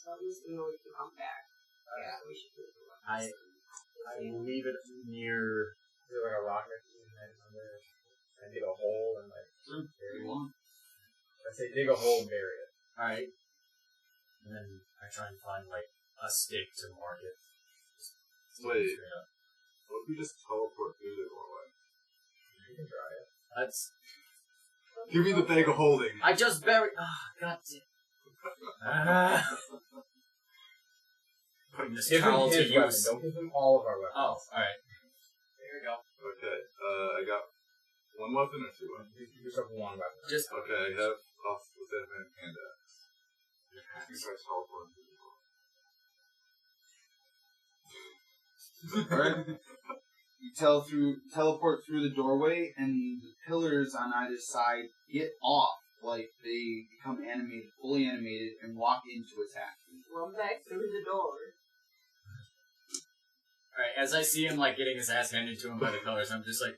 S6: So at least we know we can come back. Yeah, we should do the weapons.
S1: I will leave it near.
S5: Is there like a rocket under it? And dig a hole and like bury it? I say dig a hole and bury it.
S1: Alright. And then I try and find like a stick to mark it.
S2: Wait.
S1: Straight up.
S2: What if we just teleport through the doorway?
S5: You can try it.
S1: That's
S2: Give me the bag of holding.
S1: I just buried god damn. Putting this
S5: Give him
S1: towel to
S5: his weapon.
S1: use.
S5: Don't give him all of our weapons.
S1: Oh, alright. There we go.
S2: Okay, I got one weapon or two weapons?
S5: You just have one weapon.
S1: Just
S2: Okay, I have what's that man? Hand axe. You try teleporting through the door.
S7: Alright. You teleport through the doorway, and the pillars on either side get off, like they become animated, fully animated, and walk in to attack you.
S3: Run back through the door.
S1: alright, as I see him like getting his ass handed to him by the pillars, I'm just like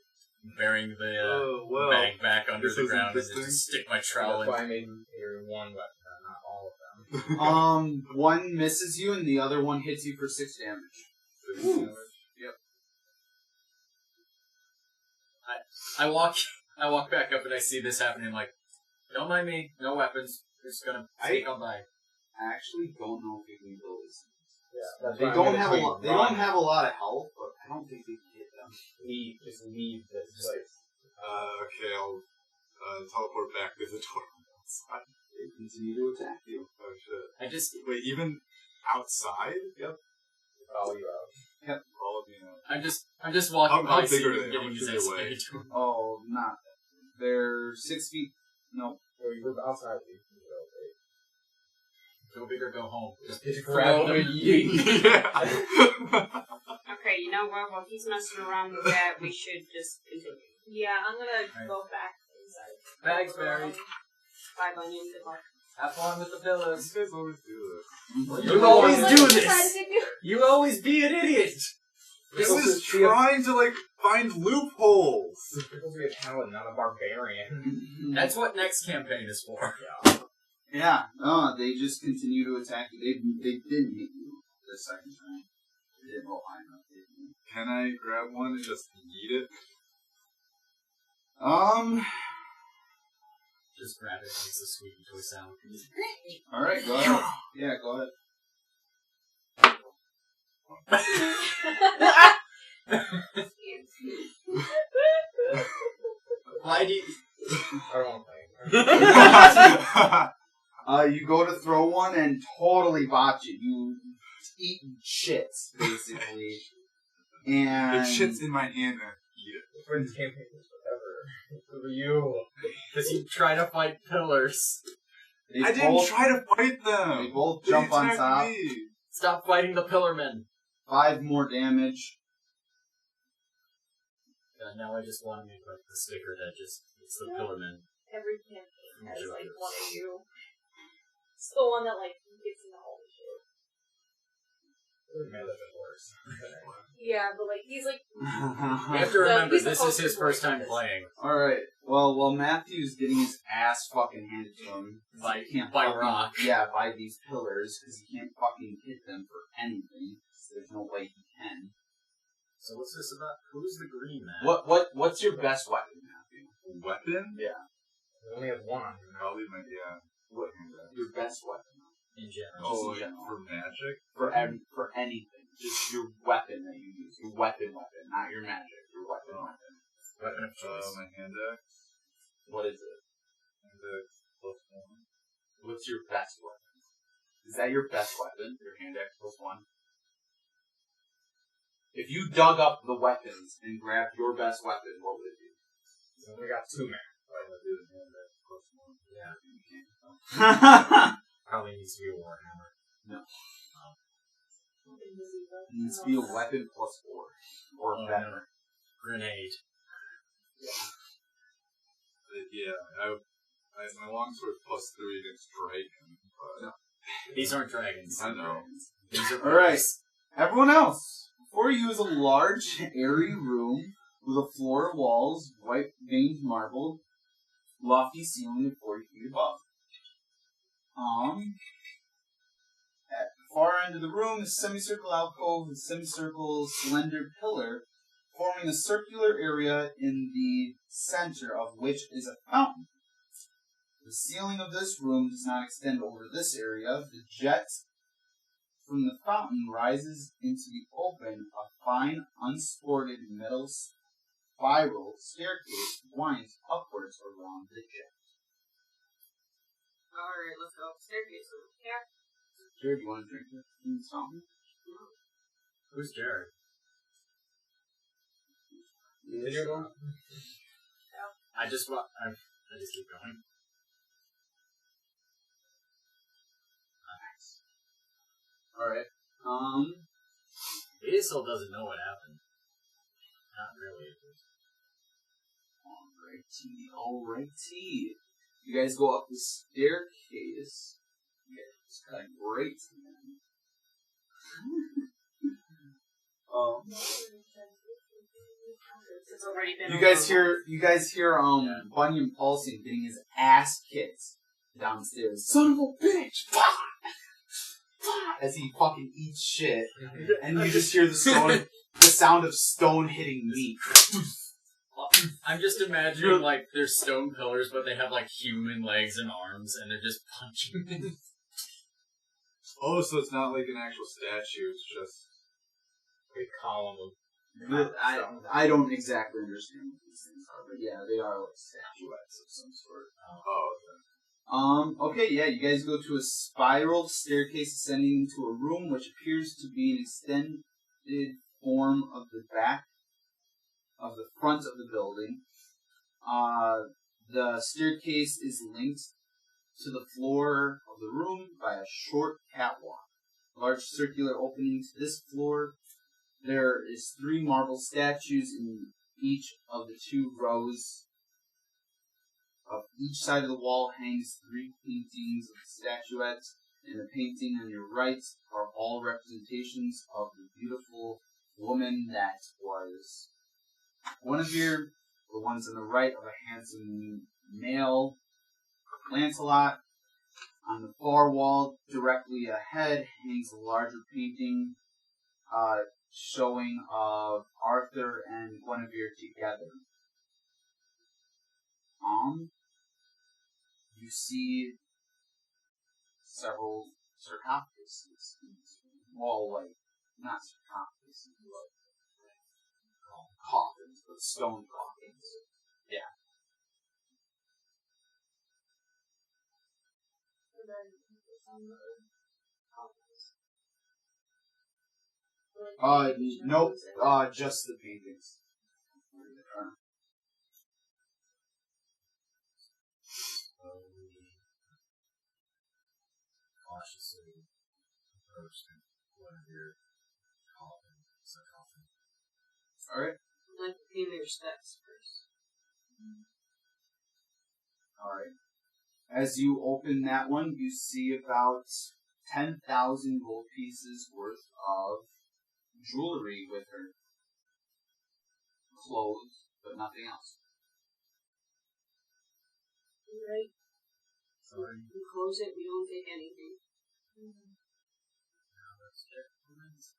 S1: burying the
S2: Oh, well.
S1: bag back under
S2: this
S1: the
S2: is
S1: ground and
S2: interesting.
S1: just stick my
S5: That's
S1: trowel in.
S5: why I made here one weapon, not all of them.
S7: One misses you, and the other one hits you for 6 damage.
S2: 6 damage.
S1: I walk back up and I see this happening. I'm like, don't mind me, no weapons. Just gonna sneak on by.
S7: I actually don't know if they can kill these things.
S5: Yeah, that's
S7: They
S5: why I'm
S7: don't
S5: gonna
S7: have a
S5: tweet
S7: lot. They
S5: run.
S7: don't have a lot of health, but I don't think they can hit them.
S5: Just leave this place.
S2: Okay, I'll teleport back to the door outside.
S7: They continue to attack you.
S2: Oh shit.
S1: I just
S2: Wait, even outside? Yep.
S5: Follow you out.
S2: All of you know.
S1: I'm just walking
S2: How
S1: by,
S2: big are
S1: seeing
S2: they?
S1: him
S2: How
S1: getting
S2: much
S1: his
S2: are they
S1: ass
S2: weigh?
S1: handed to him.
S7: Oh, not. They're 6 feet. No.
S5: So you were outside.
S1: Go big or go home. Just
S5: grab
S1: throw
S5: the
S1: him.
S5: yeet.
S2: Yeah.
S6: Okay, you know what? While he's messing around with that, we should just continue.
S3: Yeah, I'm gonna
S1: Alright.
S3: go back inside.
S1: Bags buried.
S6: Bye, Bunyan. Good luck.
S1: Have fun with the pillows.
S2: You guys always do this.
S1: You always
S3: What
S1: do
S3: you
S1: this.
S3: decided to do?
S1: You always be an idiot.
S2: This
S5: supposed
S2: is
S5: to be a-
S2: trying to like find loopholes.
S5: You're supposed to be a paladin, not a barbarian.
S1: That's what next campaign is for.
S7: Yeah. No, they just continue to attack you. They didn't hit you the second time. They didn't roll high enough. They didn't.
S2: Can I grab one and just eat it?
S1: Just grab it. It makes a squeaky toy sound.
S7: All right. Go ahead. Yeah. Go ahead.
S1: Why do you...
S5: I don't want to play.
S7: You go to throw one and totally botch it. You eat shits basically, and
S2: It shits in my hand and I eat it.
S5: For this campaign is forever. For you.
S1: Does he try to fight pillars?
S7: they
S2: I didn't
S7: both,
S2: try to fight them.
S7: They both
S2: They
S7: jump on
S2: attacked
S7: top.
S2: me.
S1: Stop fighting the pillar men.
S7: 5 more damage.
S1: Now I just want to make like the sticker that just it's the pillar men.
S3: Every campaign has like one of you. It's the one that like gets into all the shit.
S5: Man, that's worse.
S3: Yeah, but like he's like
S1: You have to remember,
S3: he's
S1: this
S3: the
S1: is his
S3: poster
S1: first
S3: boy
S1: time
S3: for this.
S1: playing.
S7: Alright, well, while Matthew's getting his ass fucking handed to him,
S1: By-
S7: he can't
S1: by
S7: fucking-
S1: rock.
S7: Yeah, by these pillars, because he can't fucking hit them for anything. So there's no way he can.
S1: So what's this about? Who's the green man?
S7: What's your best weapon, Matthew?
S2: Weapon?
S7: Yeah.
S5: We only have one on him now.
S2: Probably my, yeah.
S7: What, your best weapon?
S1: In general.
S2: Oh,
S7: in general.
S2: for magic?
S7: For anything. Just your weapon that you use. Your weapon, not your magic. Your weapon.
S1: Weapon of choice.
S2: My hand axe.
S7: What is it?
S2: Hand axe +1.
S7: What's your best weapon? Is that your best weapon? Your hand axe +1? If you dug up the weapons and grabbed your best weapon, what would it be?
S5: So we got 2 men.
S2: I'm gonna do the hand axe +1.
S5: Yeah.
S7: It
S5: Probably needs to be a warhammer.
S7: needs to be a weapon +4. Or
S1: Oh,
S7: better.
S1: no. Grenade.
S2: Yeah, I my longsword +3 against dragon, but
S1: These aren't dragons.
S2: I know.
S1: These are
S7: Alright. Everyone else. Before you is a large, airy room with a floor, walls, white veined marble, lofty ceiling of 40 feet above. At the far end of the room is a semicircle alcove with a semicircle slender pillar forming a circular area in the center of which is a fountain. The ceiling of this room does not extend over this area. The jet from the fountain rises into the open. A fine, unsported metal spiral staircase winds upwards around the jet.
S6: Alright, let's go up the staircase. Yeah.
S7: Jared, do you want to drink this from this fountain?
S1: Who's Jared?
S5: Did you go?
S1: I just keep going.
S7: Alright.
S1: He still doesn't know what happened. Not really.
S7: Alrighty. You guys go up the staircase. Yeah, it's kind of great.
S6: It's already been
S7: You guys hear Bunyan Paulson getting his ass kicked downstairs. Son of a bitch! As he fucking eats shit, and you just hear the sound of stone hitting meat.
S1: I'm just imagining, like, there's stone pillars, but they have, like, human legs and arms, and they're just punching.
S2: Oh, so it's not like an actual statue, it's just
S5: A column of.
S7: I don't exactly understand what these things are, but yeah, they are like statuettes of some sort.
S2: okay.
S7: Okay, yeah, you guys go to a spiral staircase ascending into a room which appears to be an extended form of the back of the front of the building. The staircase is linked to the floor of the room by a short catwalk. A large circular opening to this floor. There is 3 marble statues in each of the 2 rows. Of each side of the wall hangs 3 paintings of statuettes, and the painting on your right are all representations of the beautiful woman that was Guinevere. The ones on the right of a handsome male, Lancelot. On the far wall, directly ahead, hangs a larger painting showing of Arthur and Guinevere together. You see several sarcophaguses. Well, like, not sarcophaguses, but coffins, but stone coffins. Yeah.
S3: And then it's on the
S7: Nope, just the paintings.
S1: Cautiously approach one of your coffin.
S7: Alright.
S6: Like the female steps first.
S7: Alright. As you open that one, you see about 10,000 gold pieces worth of jewelry with her. Clothes, but nothing else.
S6: Right.
S1: Sorry.
S6: We close it, we don't take anything.
S1: Now let's check the lens.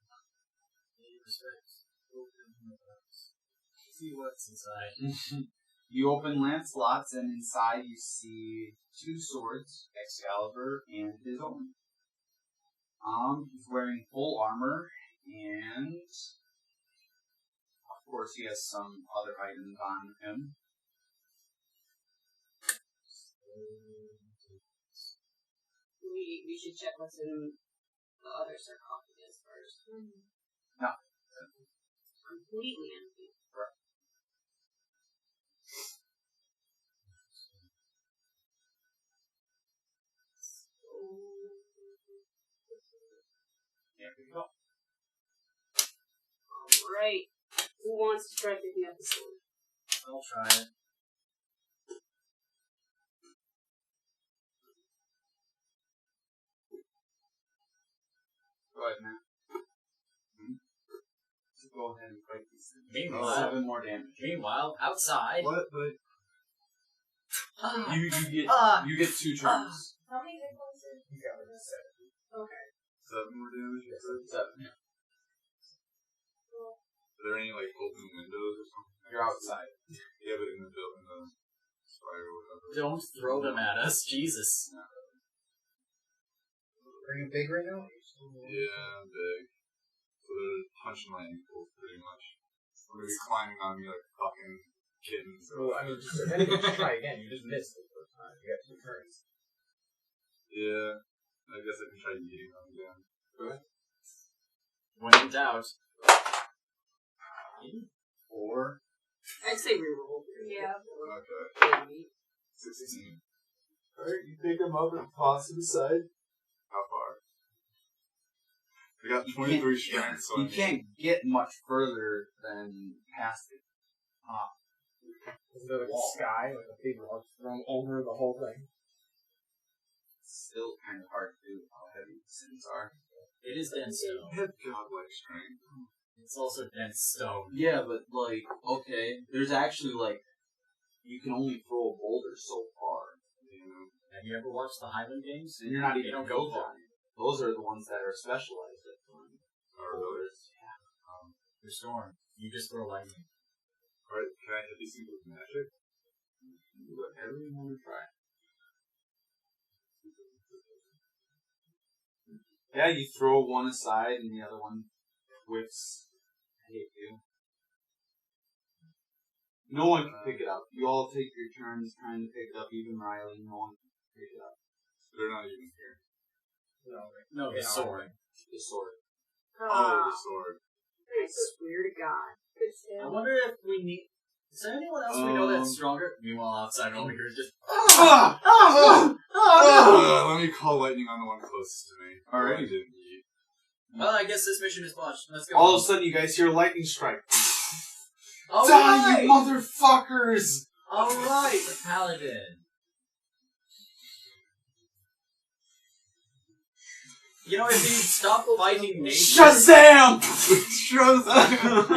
S1: Any respects. Open the box. See what's inside.
S7: You open Lancelot's, and inside you see 2 swords, Excalibur and his own. He's wearing full armor, and of course he has some other items on him.
S6: We should check what's in the other sarcophagus first.
S7: No.
S6: Completely empty.
S7: There we go.
S6: Alright. Who wants to try picking up the sword?
S1: I'll try it.
S7: Go ahead, Matt. So go ahead and fight these things.
S1: Meanwhile-
S7: 7 more damage.
S1: Meanwhile, outside.
S2: What? But
S7: You get
S1: Ah.
S7: 2 turns.
S3: How many hit points is
S5: You got like 7.
S3: Okay.
S2: 7 more damage. You said?
S7: 7.
S2: Are there any like open windows or something?
S7: You're outside.
S2: Yeah, but in the building, the spire or whatever.
S1: Don't throw them at us, Jesus.
S5: Are you big right now?
S2: Yeah, big. So they're punching my ankles pretty much. They're gonna be climbing on me like fucking kittens.
S5: Well, I mean, if anything, just try again. You just missed the first time. You got 2 turns.
S2: Yeah, I guess I can try eating them again.
S1: When in doubt.
S7: 4.
S6: I'd say reroll.
S3: Yeah.
S2: Okay. 16.
S7: Alright, you pick him up and toss him aside.
S2: How far? I got 23 strength, so
S7: You can't get much further than past it.
S5: Is there like a sky, like a big rock thrown over the whole thing?
S7: It's still kind of hard to do how heavy the sins are.
S1: It is dense stone.
S2: I have godlike strength.
S1: It's also dense stone.
S7: Yeah, but like, okay, there's actually like, you can only throw a boulder so far.
S2: Yeah.
S1: Have you ever watched the Highland Games?
S7: And you're not
S1: They
S7: even
S1: don't go far.
S7: Those are the ones that are specialized at throwing
S2: Are those?
S1: Your storm. You just throw lightning.
S2: Alright, can I hit these things with magic?
S7: Do whatever you want to try. Yeah, you throw one aside and the other one whiffs. I hate you. No one can pick it up. You all take your turns trying to pick it up, even Riley. No one can pick it up.
S2: They're not even here.
S1: No, the
S5: Yeah.
S1: sword.
S7: The sword.
S2: Oh, the sword.
S6: I swear to God.
S3: Good
S1: I
S3: stand.
S1: wonder if we need. Is there anyone else we know that's stronger? Meanwhile, outside over here is just.
S2: Let me call lightning on the one closest to me.
S7: Alright.
S2: I didn't eat.
S1: Well, I guess this mission is botched. Let's go.
S7: All of a sudden, you guys hear a lightning strike.
S1: All
S7: Die,
S1: right!
S7: you motherfuckers!
S1: Alright, the paladin. You know, if he'd stop fighting nature.
S7: Shazam!
S1: You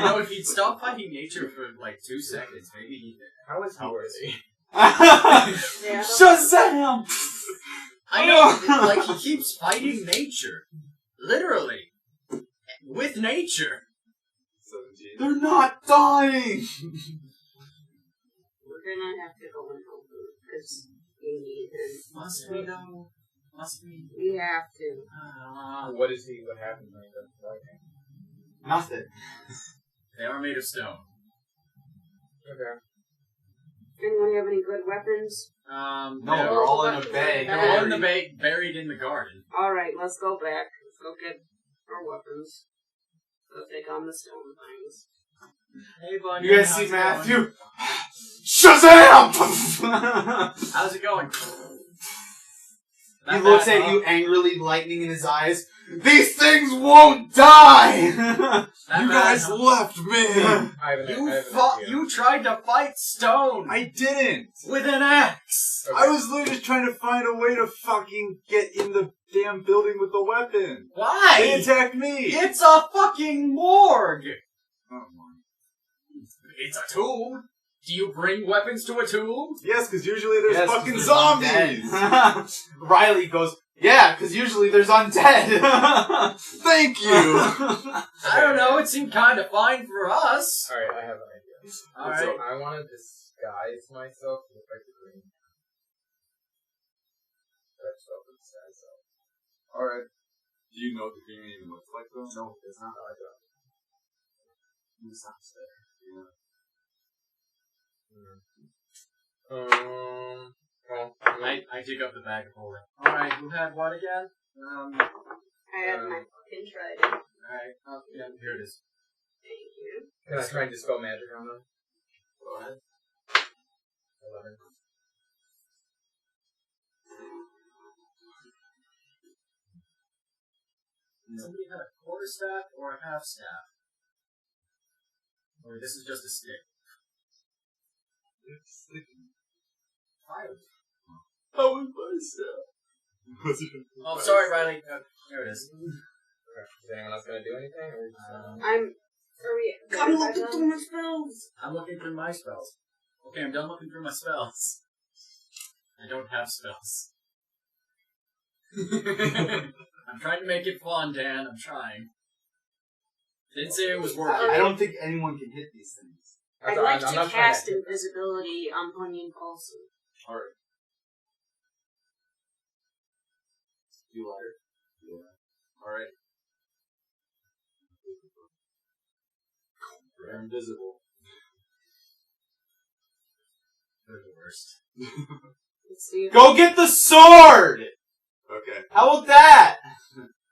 S1: know, if he'd stop fighting nature for like 2 seconds, maybe he'd.
S5: How is he worthy?
S3: Yeah.
S7: Shazam!
S1: I know, like he keeps fighting nature. Literally. With nature.
S2: 17.
S7: They're not dying!
S6: We're gonna have to go and help him because we need him.
S1: Must we though? Must we?
S6: We have to.
S5: What is he? What happens when he does lightning?
S7: Nothing.
S1: They are made of stone.
S5: Okay.
S6: Anyone have any good weapons?
S7: No,
S1: they're,
S7: they're all in a bag.
S1: they're all in the bag, buried in the garden.
S6: Alright, let's go back. Let's go get our weapons. Go take on the stone things.
S1: Hey, Bunny.
S7: You guys
S1: how's
S7: see
S1: it
S7: Matthew?
S1: going?
S7: Shazam!
S1: How's it going?
S7: He looks at you angrily, lightning in his eyes. These things won't die!
S2: You guys left me!
S1: You tried to fight stone!
S2: I didn't!
S1: With an axe!
S2: I was literally just trying to find a way to fucking get in the damn building with the weapon.
S1: Why?
S2: They attacked me!
S1: It's a fucking morgue!
S2: Oh my.
S1: It's a tomb! Do you bring weapons to a tomb?
S2: Yes, because usually there's
S7: Yes,
S2: fucking
S7: there's
S2: zombies!
S7: Riley goes, yeah, because usually there's undead.
S2: Thank you!
S1: I don't know, it seemed kind of fine for us.
S5: Alright, I have an idea.
S1: Alright.
S5: So I want to disguise myself to look like the green.
S2: Alright. Do you know what the green even looks like though?
S7: No, it's not.
S5: No, I don't.
S7: It's not there.
S2: Yeah.
S1: I dig up the bag of holding. Alright, who had what again?
S6: I had my fucking trident.
S1: Alright, yeah, here it is.
S6: Thank you.
S5: Can I try and dispel magic on them?
S1: Go ahead.
S5: 11.
S1: Somebody had a quarter staff or a half staff? Or this is just a stick?
S2: It's sticky.
S1: Fire.
S2: How was my staff?
S1: Oh, sorry, Riley. Here it is.
S5: Okay. Is anyone else going to do anything? Or just,
S6: Are we?
S3: I'm
S6: good
S3: looking
S6: by
S3: through
S6: then?
S3: my spells.
S1: I'm looking through my spells. Okay, I'm done looking through my spells. I don't have spells. I'm trying to make it fun, Dan. I'm trying. Didn't say it was working.
S7: I don't think anyone can hit these things.
S6: I'd like to cast invisibility on Honey and Paulson.
S7: Alright. You let her. Yeah. Alright. They're invisible.
S1: They're the worst.
S6: Let's see.
S7: Go get the sword!
S2: Okay.
S7: How about that?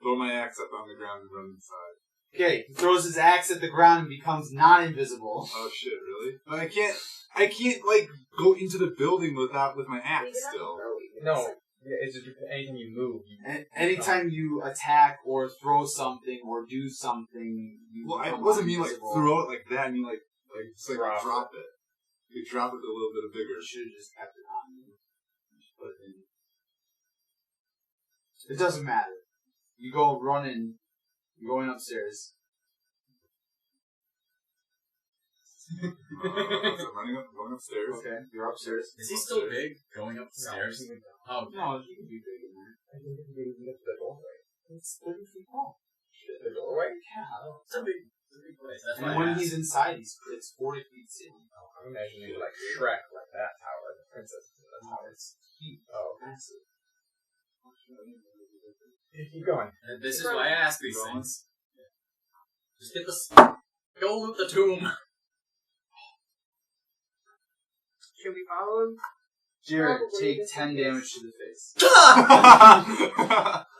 S2: Throw my axe up on the ground and run inside.
S7: Okay, he throws his axe at the ground and becomes not invisible.
S2: Oh shit, really? But I can't like go into the building with my axe still.
S5: No. It's just anything you move.
S7: Anytime you attack or throw something or do something, you
S2: Well, it
S7: become
S2: wasn't mean like
S7: invisible.
S2: throw it like that. I mean like just like
S5: Drop
S2: drop it. You drop it a little bit bigger.
S7: You should have just kept it on you. Just put it in. It doesn't matter. You go running. You're going upstairs.
S2: So I'm going upstairs.
S7: Okay, you're upstairs.
S1: Is he still big? Going up the stairs? Oh,
S7: No, you can be big in there.
S5: I think you can get to the doorway.
S7: It's 30 feet tall.
S5: The doorway?
S7: Yeah.
S1: it's a big place. That's
S7: And
S1: why I
S7: when
S1: asked.
S7: he's inside, it's 40 feet in.
S5: Oh, I'm imagining like Shrek, like that tower, the princess. That tower.
S7: It's huge.
S5: Oh,
S7: Massive.
S5: keep going.
S1: And this is why I ask these things. Just get the... Go loot the tomb.
S6: Should we follow him?
S7: Jared,
S3: Probably
S7: take
S3: this
S7: 10
S3: is-
S7: damage to the face.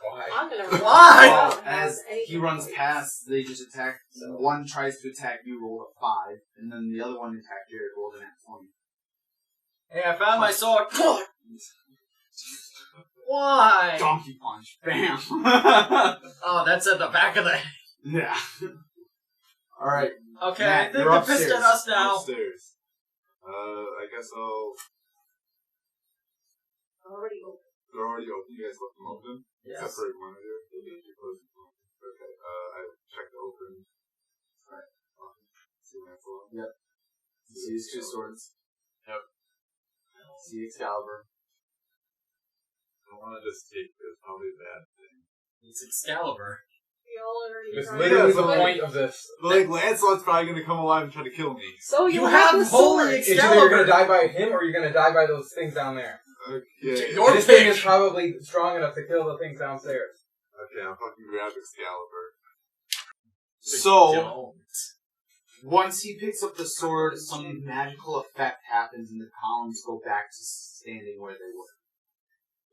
S5: Why?
S3: I'm gonna
S1: Why?
S3: I don't have
S7: As
S3: any
S7: he runs
S3: points.
S7: past, they just attack. One tries to attack you, rolled a 5, and then the other one attacked Jared, rolled an at 20.
S1: Hey, I found my sword. Why?
S7: Donkey punch. Bam.
S1: Oh, that's at the back of the head.
S7: Yeah. Alright.
S1: Okay,
S7: Matt,
S1: I think
S7: you're
S1: they're pissed
S7: upstairs.
S1: at us now.
S2: Upstairs. I guess I'll.
S6: Already open.
S2: They're already open. You guys left them open?
S1: Yes.
S2: Separate one of you. You close them open. Okay. I check to open. Alright. See when it's on.
S7: Yep. See his 2 swords.
S2: Yep.
S7: See Excalibur.
S2: I want to just take this. Probably a bad thing.
S1: It's Excalibur.
S3: We all already
S5: It's
S3: tried.
S5: literally
S2: Yeah,
S5: the
S2: but-
S5: point of this.
S2: But like Lancelot's probably gonna come alive and try to kill me.
S3: So
S1: You
S3: you
S1: have
S3: the
S1: holy
S3: sword.
S5: It's either you're
S1: Excalibur.
S5: gonna die by him or you're gonna die by those things down there.
S2: Okay.
S1: Your
S5: This thing
S1: pick.
S5: is probably strong enough to kill the things downstairs.
S2: Okay, I'll fucking grab Excalibur.
S7: So,
S1: Don't.
S7: once he picks up the sword, some magical effect happens and the columns go back to standing where they were.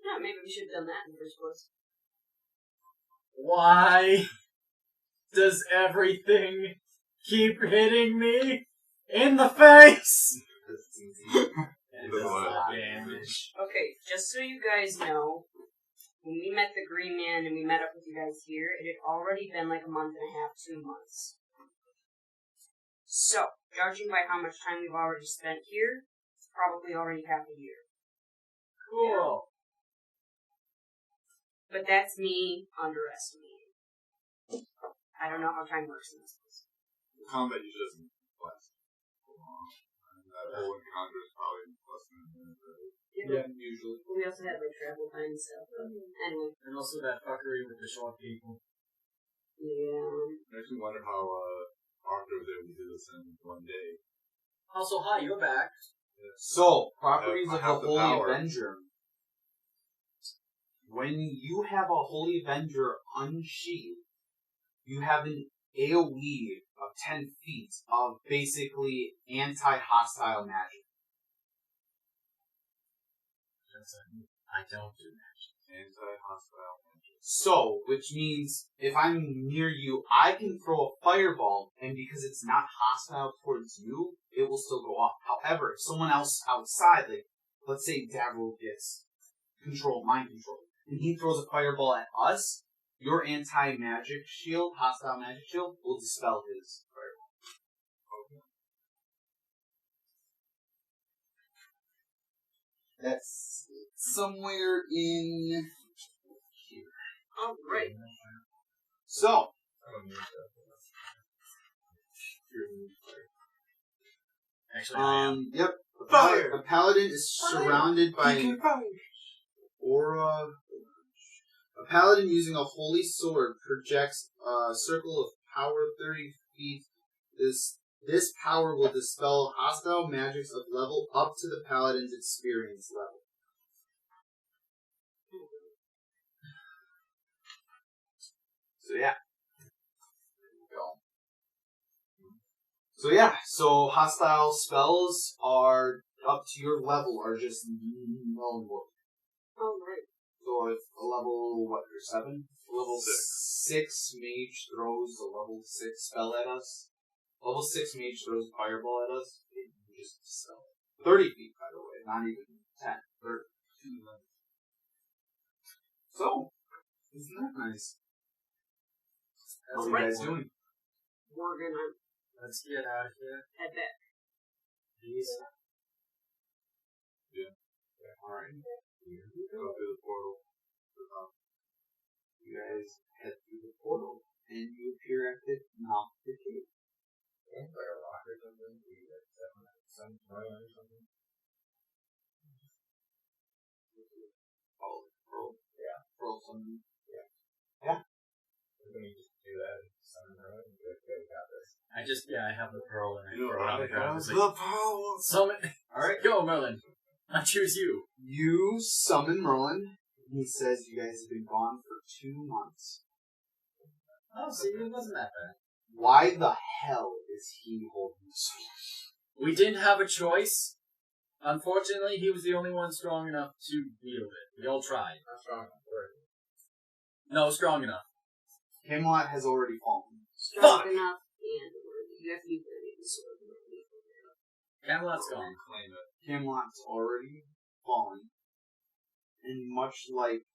S6: Yeah, maybe we should have done that in the first place.
S1: Why does everything keep hitting me in the face?
S7: Because it's easy.
S1: And does
S2: What?
S1: not damage.
S6: Okay, just so you guys know, we met the Green Man and we met up with you guys here, it had already been like a month and a half, 2 months. So, judging by how much time we've already spent here, it's probably already half a year.
S1: Cool.
S6: But that's me underestimating. I don't know how time works in this place.
S2: Combat usually doesn't last for long. And that whole encounter is probably less than a minute, right?
S5: Yeah, usually.
S6: We also had like travel time and stuff. But anyway.
S1: And also that fuckery with the short people.
S6: Yeah.
S2: I actually wonder how Arthur was able to do this in one day.
S1: Also, hi, you're back.
S7: So, properties
S2: I
S7: of
S2: have
S7: the
S2: the
S7: Holy
S2: power.
S7: Avenger. When you have a Holy Avenger unsheathed, you have an AoE of 10 feet of basically anti-hostile magic.
S1: I don't do that.
S2: Anti-hostile magic.
S7: So, which means if I'm near you, I can throw a fireball, and because it's not hostile towards you, it will still go off. However, if someone else outside, like, let's say Davro gets mind control, and he throws a fireball at us, your anti-magic shield, hostile magic shield, will dispel his fireball. That's somewhere in here.
S6: Alright.
S7: So,
S1: Actually, I am.
S7: yep.
S2: Fire!
S7: A paladin is surrounded by an aura. A paladin using a holy sword projects a circle of power 30 feet. This power will dispel hostile magics of level up to the paladin's experience level. So yeah. So hostile spells are up to your level are just null and void.
S6: Alright.
S7: So if a level, what, you're 7? Level 6 mage throws a level 6 spell at us. Level 6 mage throws a fireball at us. It just dispel it. 30 feet, by the way, not even 10. 30. So, isn't that nice? How are you guys doing?
S6: We're gonna
S1: Let's get out of here.
S6: head back.
S1: Please.
S7: Alright.
S2: Go through the portal.
S7: You guys head through the portal, and you appear at the mouth of the cave.
S5: Like a rock or something. Some or something.
S7: Roll.
S5: Yeah.
S7: Roll something.
S5: We're gonna just do that and summon her and go, got this.
S1: I have the pearl and I
S2: You know
S1: throw it on the
S2: what?
S1: ground. It's
S2: The
S1: like,
S2: power!
S1: summon.
S7: Alright.
S1: Go, Merlin. I choose you.
S7: You summon Merlin. He says you guys have been gone for 2 months.
S1: Oh, see, it wasn't that bad.
S7: Why the hell is he holding the sword?
S1: We didn't have a choice. Unfortunately, he was the only one strong enough to wield it. We all tried.
S5: Not strong enough for it.
S1: No, strong enough.
S7: Camelot has already fallen.
S6: Strong
S1: Fuck!
S6: enough and worthy. You have to be worthy of the sword.
S1: Camelot's gone.
S2: Claim it.
S7: Camelot's already fallen. And much like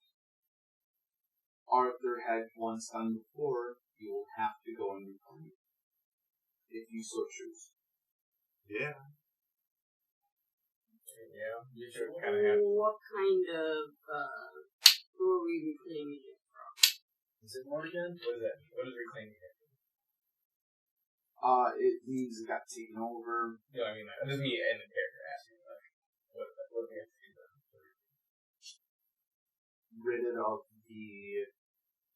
S7: Arthur had once done before, you will have to go and reclaim it. If you so choose.
S2: Yeah.
S5: Yeah, you should kind of have.
S6: What kind of, who are we reclaiming it from?
S1: Is it Morgan?
S5: What is that? What is reclaiming it?
S7: It means it got taken over.
S5: No, I mean, it doesn't mean in the character asking, like, what do we have to do then?
S7: Rid it of the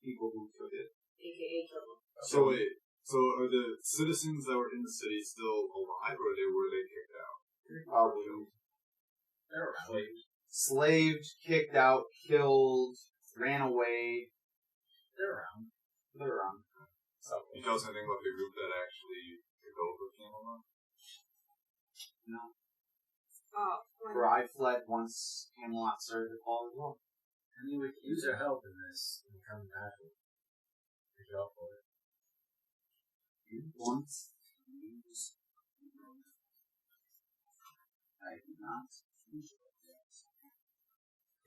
S7: people who took it.
S6: AKA trouble.
S2: So wait, are the citizens that were in the city still alive, or were they kicked out?
S7: Probably
S1: They're around.
S7: slaved, kicked out, killed, ran away.
S1: They're around.
S7: They're around.
S2: You tell us anything about the group that actually took over Camelot?
S7: No.
S6: Oh,
S7: For I fled once Camelot started to fall as well.
S1: I mean, we could use our help in this incoming battle. Pick it up for it.
S7: You once used. I did not.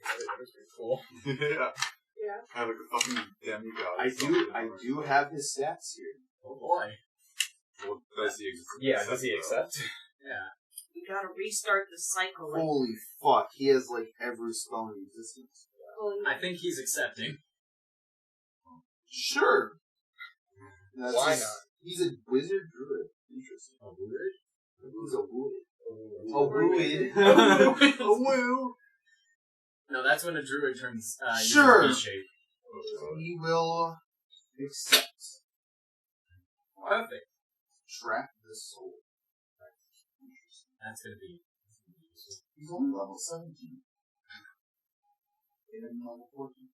S5: That was pretty cool.
S2: Yeah.
S3: Yeah.
S2: Kind of like a fucking demigod.
S7: I do have his stats here.
S1: Oh boy.
S2: Well, does he accept?
S5: Yeah, does he accept?
S1: Yeah.
S6: You gotta restart the cycle. Like,
S7: Holy fuck, he has like every spell in existence.
S1: I think he's accepting.
S7: Sure. That's
S5: Why
S7: just-
S5: not?
S7: He's a wizard druid. Interesting.
S1: A wizard?
S7: He's a druid.
S3: A
S7: druid. A woo.
S1: No, that's when a druid turns
S7: Sure.
S1: uses V-shape.
S7: He will accept.
S1: Perfect.
S7: Track the soul.
S1: That's gonna be.
S7: He's only level 17. Even level 14.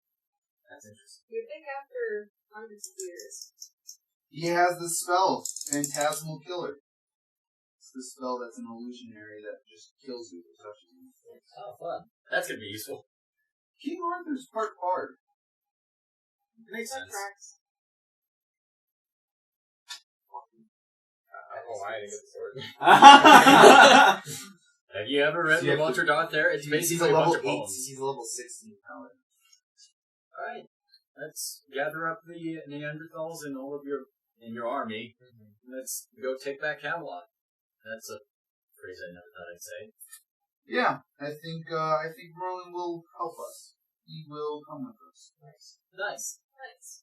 S1: That's interesting.
S3: You think after hundreds of years.
S7: He has the spell, Phantasmal Killer. It's the spell that's an illusionary that just kills you for touching you.
S1: Oh, fun. That's gonna be useful.
S7: King Arthur's part bard.
S1: Makes
S3: That
S1: sense.
S3: tracks.
S5: Oh, I didn't get the sword.
S1: Have you ever read
S7: So you
S1: the
S7: have to-
S1: Walter Dot there? It's
S7: He's
S1: basically
S7: a
S1: a
S7: level
S1: bunch of
S7: 8.
S1: poems.
S7: He's a level 16 paladin.
S1: Alright. Let's gather up the Neanderthals and all of your army. Let's go take back Camelot. That's a phrase I never thought I'd say.
S7: Yeah, I think Merlin will help us. He will come with us.
S1: Nice.
S3: Nice.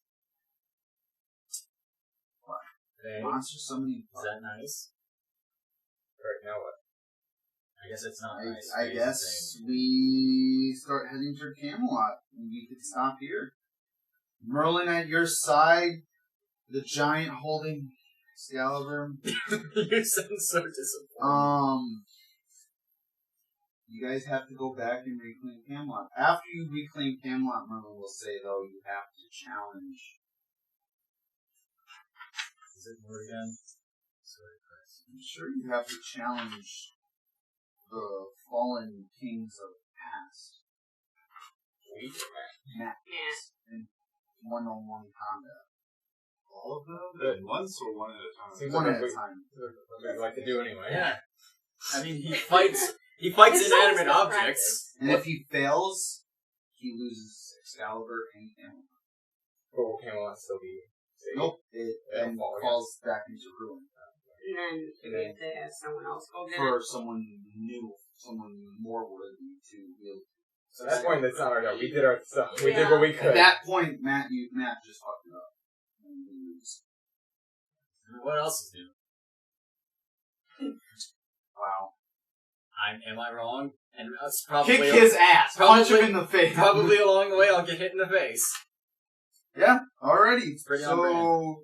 S1: Okay.
S7: Monster summoning.
S1: Is that nice?
S5: Right, now what?
S1: I guess it's not nice.
S7: I guess we start heading toward Camelot, and we could stop here. Merlin at your side, the giant holding Excalibur.
S1: You sound so disappointed.
S7: You guys have to go back and reclaim Camelot. After you reclaim Camelot, Merlin will say, though, you have to challenge.
S1: Is it more again? Sorry, Chris.
S7: I'm sure you have to challenge the fallen kings of the past. Matt. In one-on-one combat.
S2: All of them? At once or one at a time?
S5: Seems
S7: One
S5: like
S7: at a time.
S5: What we'd like to do anyway.
S1: Yeah. I mean, he fights inanimate objects.
S7: And if he fails, he loses Excalibur and Camelot.
S5: But will Camelot still be safe?
S7: Nope, it
S5: It'll
S7: then
S5: fall
S7: falls back into ruin.
S6: and then we have to have someone else go get
S7: For
S6: it.
S7: someone new, someone more worthy to wield.
S5: So at that point, that's not our job. We did our stuff. We did
S3: Yeah.
S5: what we could.
S7: At that point, Matt just fucked it up. And you lose.
S1: What else is new?
S7: Wow.
S1: Am I wrong? And that's probably
S7: Kick his ass! Punch him
S1: probably-
S7: in the face!
S1: probably along the way I'll get hit in the face.
S7: Yeah, alrighty.
S1: pretty on brand.
S7: So,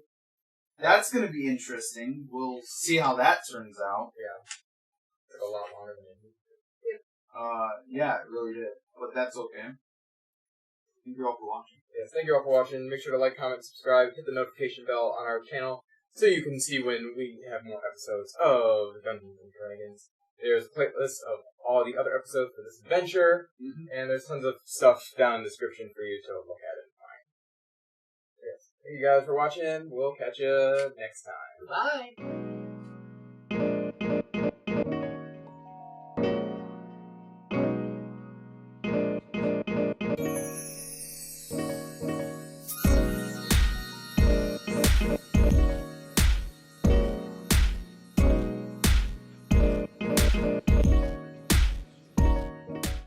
S7: that's gonna be interesting. We'll see how that turns out.
S5: Took a lot longer than it needed.
S7: Yeah, it really did. But that's okay. Thank you all for watching.
S5: Yes, thank you all for watching. Make sure to like, comment, subscribe, hit the notification bell on our channel so you can see when we have more episodes of Dungeons and Dragons. There's a playlist of all the other episodes for this adventure, and there's tons of stuff down in the description for you to look at and find. Yes. Thank you guys for watching. We'll catch you next time.
S1: Bye.